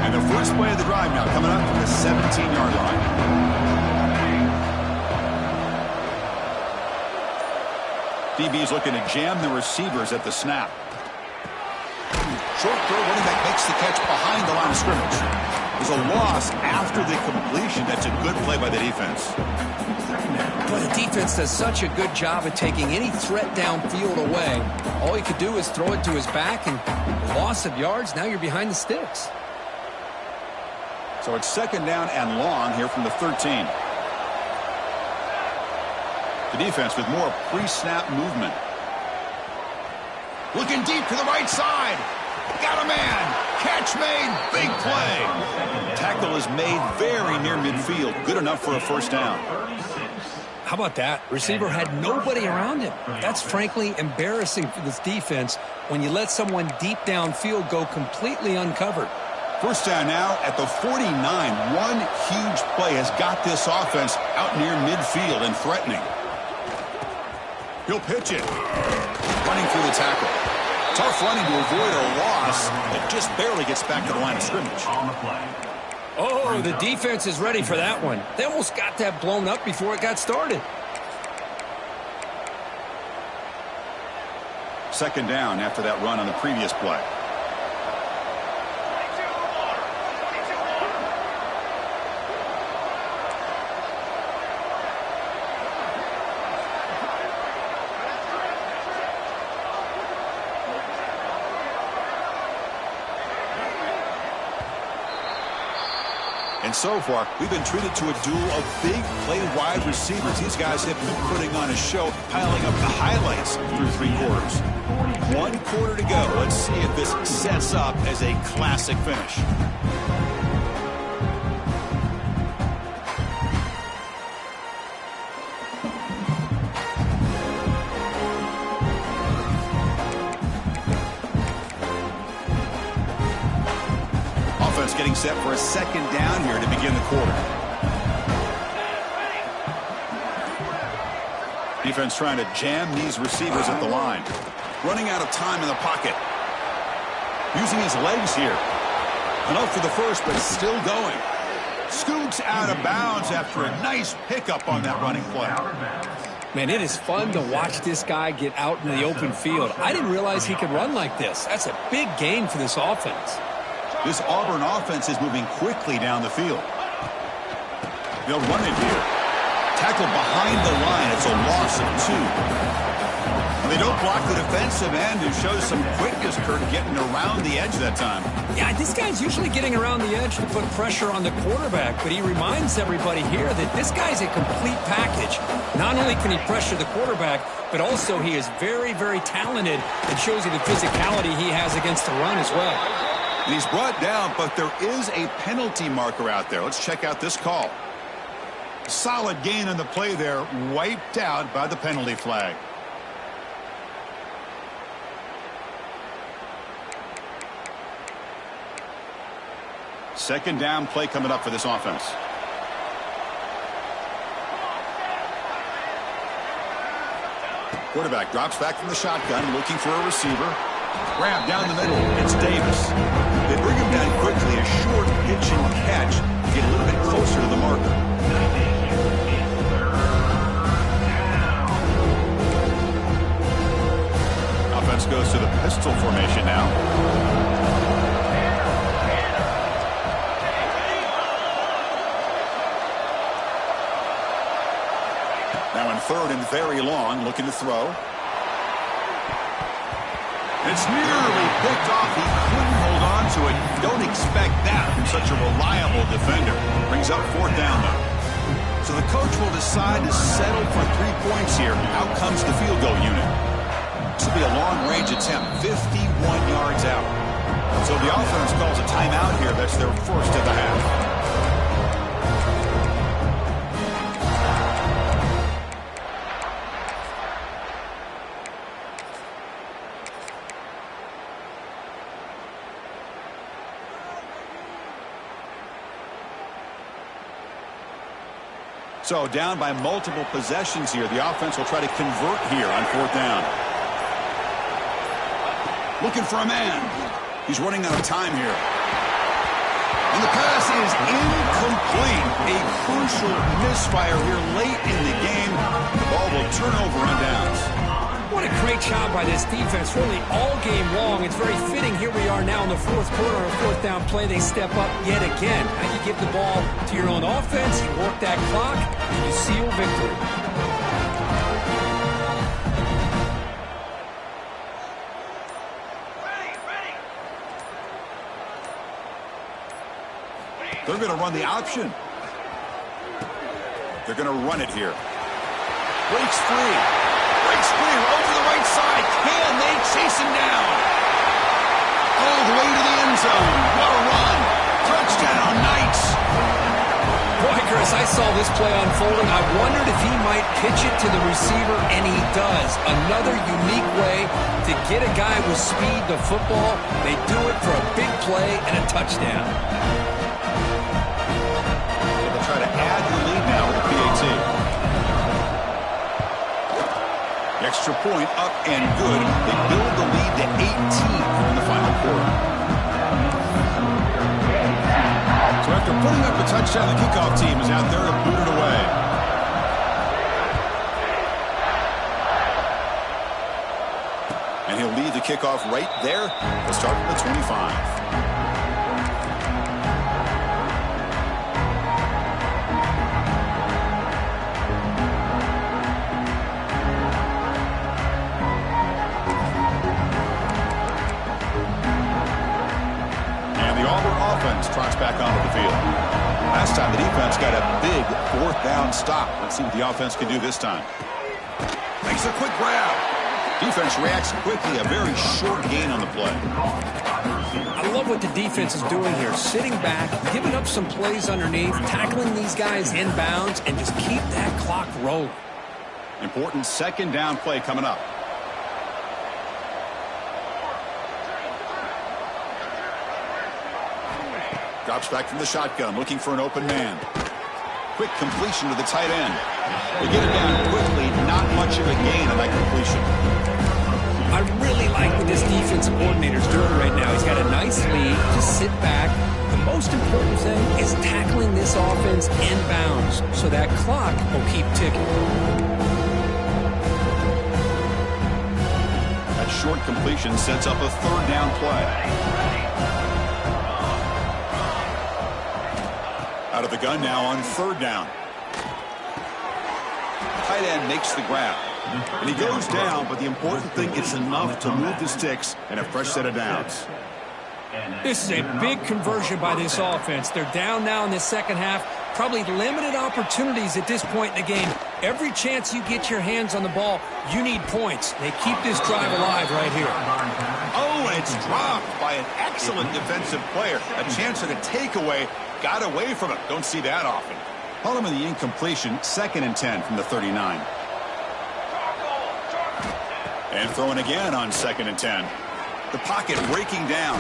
And the first play of the drive now coming up from the 17-yard line. DB's looking to jam the receivers at the snap. Short throw, running back makes the catch behind the line of scrimmage. There's a loss after the completion. That's a good play by the defense. But the defense does such a good job at taking any threat downfield away. All he could do is throw it to his back, and loss of yards, now you're behind the sticks. So it's second down and long here from the 13. The defense with more pre-snap movement. Looking deep to the right side. Got a man. Catch made. Big play. Tackle is made very near midfield. Good enough for a first down. How about that? Receiver had nobody around him. That's frankly embarrassing for this defense when you let someone deep downfield go completely uncovered. First down now at the 49. One huge play has got this offense out near midfield and threatening. He'll pitch it. Running through the tackle. Tough running to avoid a loss, but just barely gets back to the line of scrimmage. On the play. Oh, the defense is ready for that one. They almost got that blown up before it got started. Second down after that run on the previous play. And so far, we've been treated to a duel of big play wide receivers. These guys have been putting on a show, piling up the highlights through three quarters. 1 quarter to go. Let's see if this sets up as a classic finish. Getting set for a second down here to begin the quarter. Defense trying to jam these receivers at the line. Running out of time in the pocket. Using his legs here. Enough for the first, but still going. Scoots out of bounds after a nice pickup on that running play. Man, it is fun to watch this guy get out in the open field. I didn't realize he could run like this. That's a big gain for this offense. This Auburn offense is moving quickly down the field. They'll run it here. Tackle behind the line. It's a loss of 2. And they don't block the defensive end, who shows some quickness, Kurt, getting around the edge that time. Yeah, this guy's usually getting around the edge to put pressure on the quarterback, but he reminds everybody here that this guy's a complete package. Not only can he pressure the quarterback, but also he is very, very talented and shows you the physicality he has against the run as well. And he's brought down, but there is a penalty marker out there. Let's check out this call. Solid gain on the play there, wiped out by the penalty flag. Second down play coming up for this offense. Quarterback drops back from the shotgun, looking for a receiver. Grab down the middle. It's Davis. They bring him down quickly. A short pitch and catch to get a little bit closer to the marker. Offense goes to the pistol formation now. Now in third and very long, looking to throw. It's nearly picked off. He couldn't hold on to it. Don't expect that from such a reliable defender. Brings up fourth down, though. So the coach will decide to settle for 3 points here. Out comes the field goal unit. This will be a long-range attempt, 51 yards out. So the offense calls a timeout here. That's their first of the half. So down by multiple possessions here. The offense will try to convert here on fourth down. Looking for a man. He's running out of time here. And the pass is incomplete. A crucial misfire here late in the game. The ball will turn over on downs. What a great job by this defense, really all game long. It's very fitting. Here we are now in the fourth quarter, a fourth down play. They step up yet again. Now you give the ball to your own offense, you work that clock, and you seal victory. They're going to run the option. They're going to run it here. Breaks free. Breaks free over the right side. Can they chase him down? All the way to the end zone. What a run. Touchdown, Knights. Boy, Chris, I saw this play unfolding. I wondered if he might pitch it to the receiver, and he does. Another unique way to get a guy with speed to football. They do it for a big play and a touchdown. Try to add the lead now with the PAT. Extra point up and good. They build the lead to 18 in the final quarter. So after putting up a touchdown, the kickoff team is out there to boot it away. And he'll lead the kickoff right there. They'll start from the 25. Trots back onto the field. Last time the defense got a big fourth down stop. Let's see what the offense can do this time. Makes a quick grab. Defense reacts quickly. A very short gain on the play. I love what the defense is doing here. Sitting back, giving up some plays underneath, tackling these guys inbounds, and just keep that clock rolling. Important second down play coming up. Drops back from the shotgun, looking for an open man. Quick completion to the tight end. They get it down quickly, not much of a gain on that completion. I really like what this defensive coordinator's doing right now. He's got a nice lead. Just sit back. The most important thing is tackling this offense inbounds so that clock will keep ticking. That short completion sets up a third down play. Out of the gun now on third down. Tight end makes the grab. And he goes down, but the important thing is enough to move the sticks and a fresh set of downs. This is a big conversion by this offense. They're down now in the second half. Probably limited opportunities at this point in the game. Every chance you get your hands on the ball, you need points. They keep this drive alive right here. Oh, and it's dropped by an excellent defensive player. A chance at a takeaway. Got away from it. Don't see that often. Follow him in the incompletion. 2nd and 10 from the 39. And throwing again on 2nd and 10. The pocket breaking down.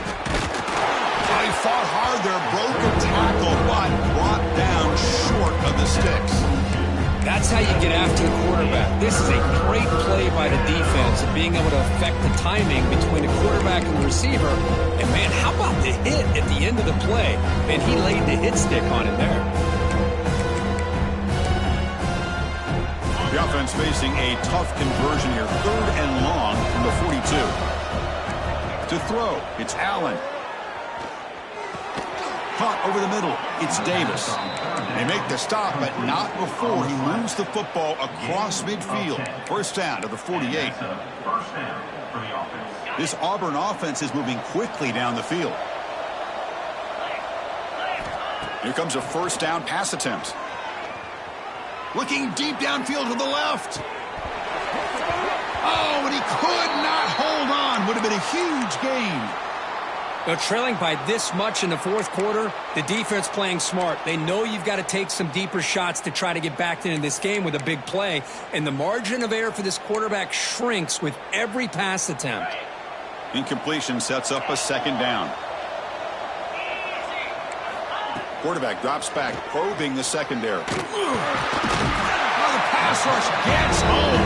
He fought hard there. Broke a tackle, but brought down short of the sticks. That's how you get after the quarterback. This is a great play by the defense and being able to affect the timing between the quarterback and the receiver. And, man, how about the hit at the end of the play? Man, he laid the hit stick on it there. The offense facing a tough conversion here. 3rd and long from the 42. To throw, it's Allen. Caught over the middle. It's Davis. They make the stop, but not before he moves the football across midfield. First down to the 48. This Auburn offense is moving quickly down the field. Here comes a first down pass attempt. Looking deep downfield to the left. Oh, and he could not hold on. Would have been a huge gain. They're trailing by this much in the fourth quarter. The defense playing smart. They know you've got to take some deeper shots to try to get back into this game with a big play. And the margin of error for this quarterback shrinks with every pass attempt. Incompletion sets up a second down. Quarterback drops back, probing the secondary. Oh, the pass rush gets home.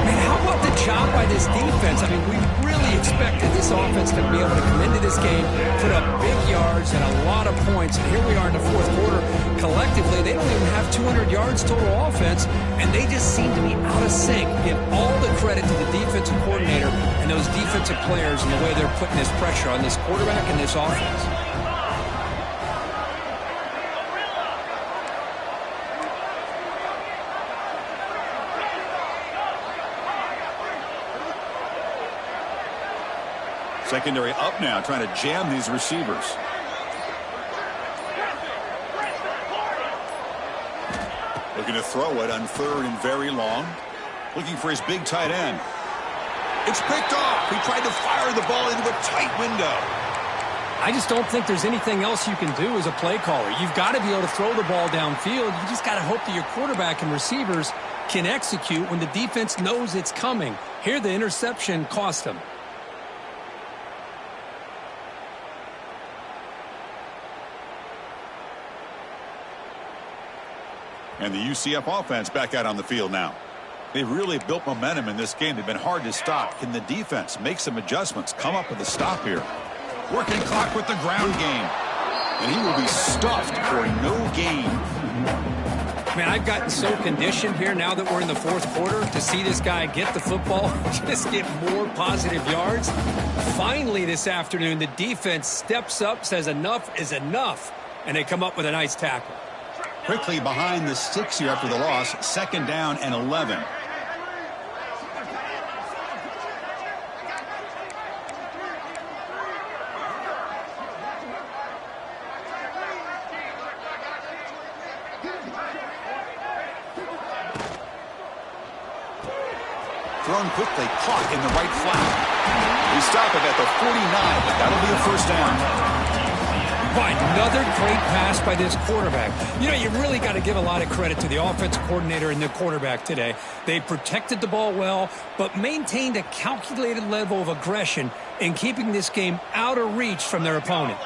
Man, how about the job by this defense? I mean, we really expected this offense to be able to come into this game, put up big yards and a lot of points. And here we are in the fourth quarter. Collectively, they don't even have 200 yards total offense, and they just seem to be out of sync. Give all the credit to the defensive coordinator and those defensive players and the way they're putting this pressure on this quarterback and this offense. Secondary up now, trying to jam these receivers. Looking to throw it on third and very long. Looking for his big tight end. It's picked off. He tried to fire the ball into a tight window. I just don't think there's anything else you can do as a play caller. You've got to be able to throw the ball downfield. You just got to hope that your quarterback and receivers can execute when the defense knows it's coming. Here, the interception cost them. And the UCF offense back out on the field now. They've really built momentum in this game. They've been hard to stop. Can the defense make some adjustments, come up with a stop here? Working clock with the ground game. And he will be stuffed for no gain. Man, I've gotten so conditioned here now that we're in the fourth quarter to see this guy get the football, just get more positive yards. Finally this afternoon, the defense steps up, says enough is enough, and they come up with a nice tackle. Quickly behind the 6 here after the loss, 2nd down and 11. Thrown quickly, caught in the right flat. We stop it at the 49, but that'll be a first down. Another great pass by this quarterback. You know, you really got to give a lot of credit to the offensive coordinator and the quarterback today. They protected the ball well, but maintained a calculated level of aggression in keeping this game out of reach from their opponent.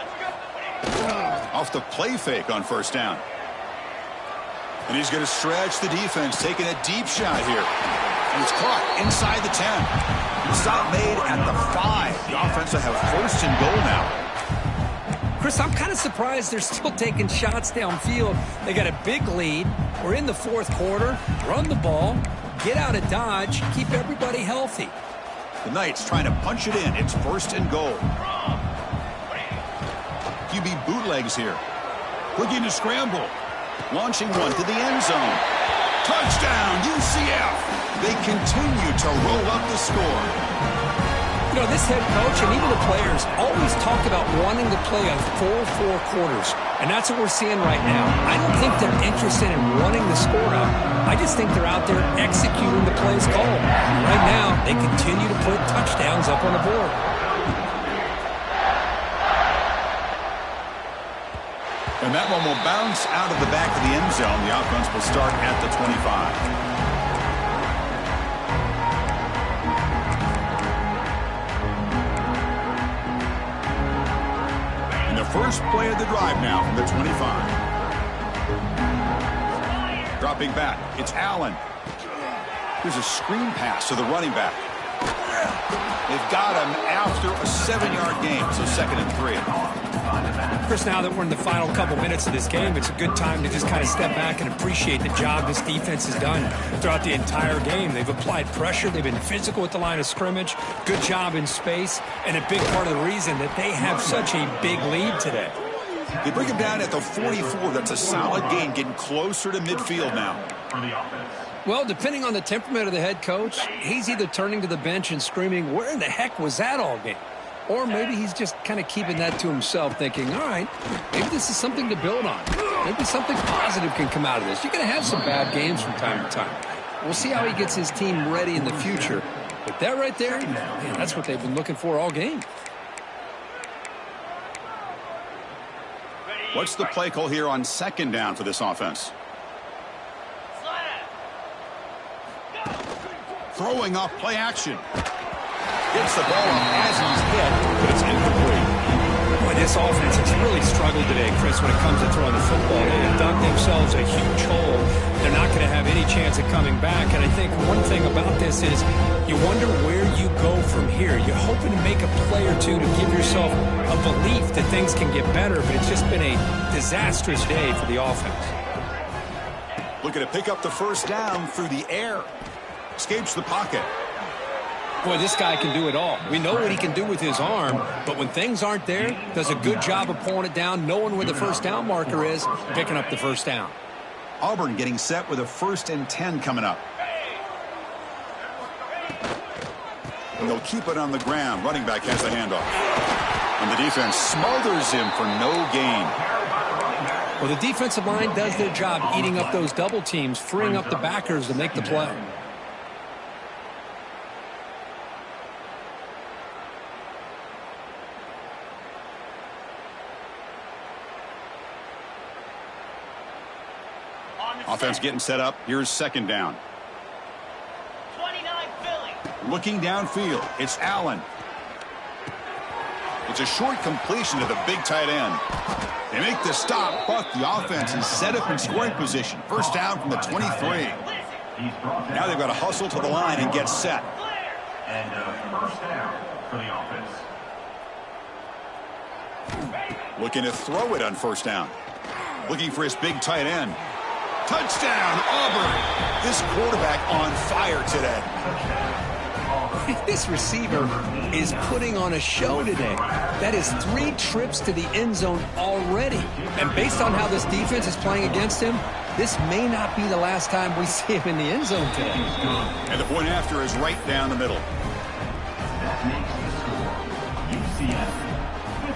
Off the play fake on first down. And he's going to stretch the defense, taking a deep shot here. And it's caught inside the 10. Stop made at the 5. The offense will have first and goal now. Chris, I'm kind of surprised they're still taking shots downfield. They got a big lead. We're in the fourth quarter. Run the ball, get out of Dodge, keep everybody healthy. The Knights trying to punch it in. It's first and goal. QB bootlegs here. Looking to scramble. Launching one to the end zone. Touchdown, UCF. They continue to roll up the score. You know, this head coach and even the players always talk about wanting to play a full 4 quarters, and that's what we're seeing right now. I don't think they're interested in running the score up. I just think they're out there executing the plays called. Right now, they continue to put touchdowns up on the board. And that one will bounce out of the back of the end zone. The offense will start at the 25. First play of the drive now from the 25. Dropping back, it's Allen. Here's a screen pass to the running back. They've got him after a 7-yard gain, so 2nd and 3. Chris, now that we're in the final couple minutes of this game, it's a good time to just kind of step back and appreciate the job this defense has done throughout the entire game. They've applied pressure. They've been physical at the line of scrimmage. Good job in space, and a big part of the reason that they have such a big lead today. They bring him down at the 44. That's a solid gain, getting closer to midfield now. Well, depending on the temperament of the head coach, he's either turning to the bench and screaming, "Where in the heck was that all game?" Or maybe he's just kind of keeping that to himself, thinking, all right, maybe this is something to build on. Maybe something positive can come out of this. You're going to have some bad games from time to time. We'll see how he gets his team ready in the future. But that right there, man, that's what they've been looking for all game. What's the play call here on 2nd down for this offense? Throwing off play action. Gets the ball up as he's hit, but it's incomplete. Boy, This offense has really struggled today, Chris, when it comes to throwing the football. They have dug themselves a huge hole. They're not going to have any chance of coming back. And I think one thing about this is you wonder where you go from here. You're hoping to make a play or two to give yourself a belief that things can get better, but it's just been a disastrous day for the offense. Looking to pick up the first down through the air. Escapes the pocket. Boy, this guy can do it all. We know what he can do with his arm, but when things aren't there, does a good job of pulling it down, knowing where the first down marker is, picking up the first down. Auburn getting set with a 1st and 10 coming up. And they'll keep it on the ground. Running back has the handoff. And the defense smothers him for no gain. Well, the defensive line does their job eating up those double teams, freeing up the backers to make the play. Offense getting set up. Here's 2nd down. 29 Philly. Looking downfield. It's Allen. It's a short completion to the big tight end. They make the stop, but the offense is set up in scoring position. First down from the 23. Now they've got to hustle to the line and get set. And first down for the offense. Looking to throw it on 1st down. Looking for his big tight end. Touchdown, Auburn. This quarterback on fire today. This receiver is putting on a show today. That is 3 trips to the end zone already. And based on how this defense is playing against him, this may not be the last time we see him in the end zone today. And the point after is right down the middle. That makes the score UCF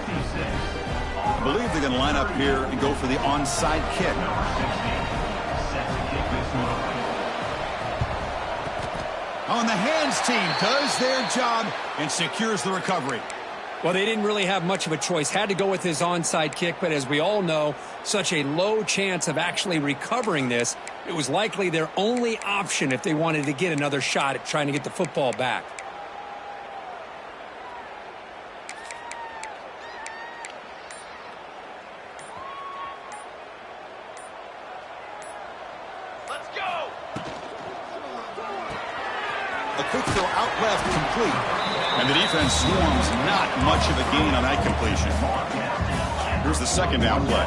56. I believe they're going to line up here and go for the onside kick. On the hands team does their job and secures the recovery. Well, they didn't really have much of a choice. Had to go with his onside kick, but as we all know, such a low chance of actually recovering this. It was likely their only option if they wanted to get another shot at trying to get the football back. Let's go. A quick throw out left complete. And the defense swarms not much of a gain on that completion. Here's the 2nd down play.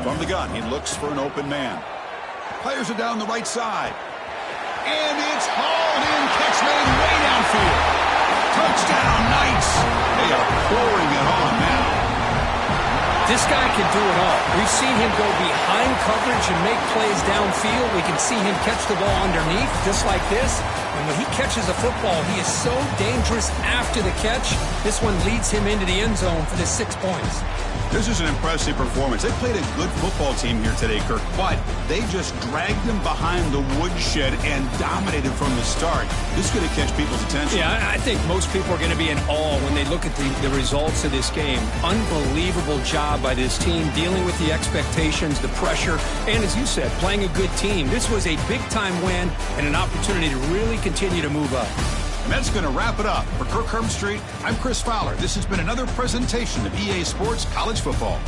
From the gun, he looks for an open man. Fires it down the right side. And it's hauled in. Catch made way downfield. Touchdown, Knights. They are pouring it on now. This guy can do it all. We've seen him go behind coverage and make plays downfield. We can see him catch the ball underneath, just like this. And when he catches a football, he is so dangerous after the catch. This one leads him into the end zone for the 6 points. This is an impressive performance. They played a good football team here today, Kirk, but they just dragged them behind the woodshed and dominated from the start. This is going to catch people's attention. Yeah, I think most people are going to be in awe when they look at the results of this game. Unbelievable job by this team, dealing with the expectations, the pressure, and as you said, playing a good team. This was a big-time win and an opportunity to really continue to move up. And that's going to wrap it up. For Kirk Herbstreit, I'm Chris Fowler. This has been another presentation of EA Sports College Football.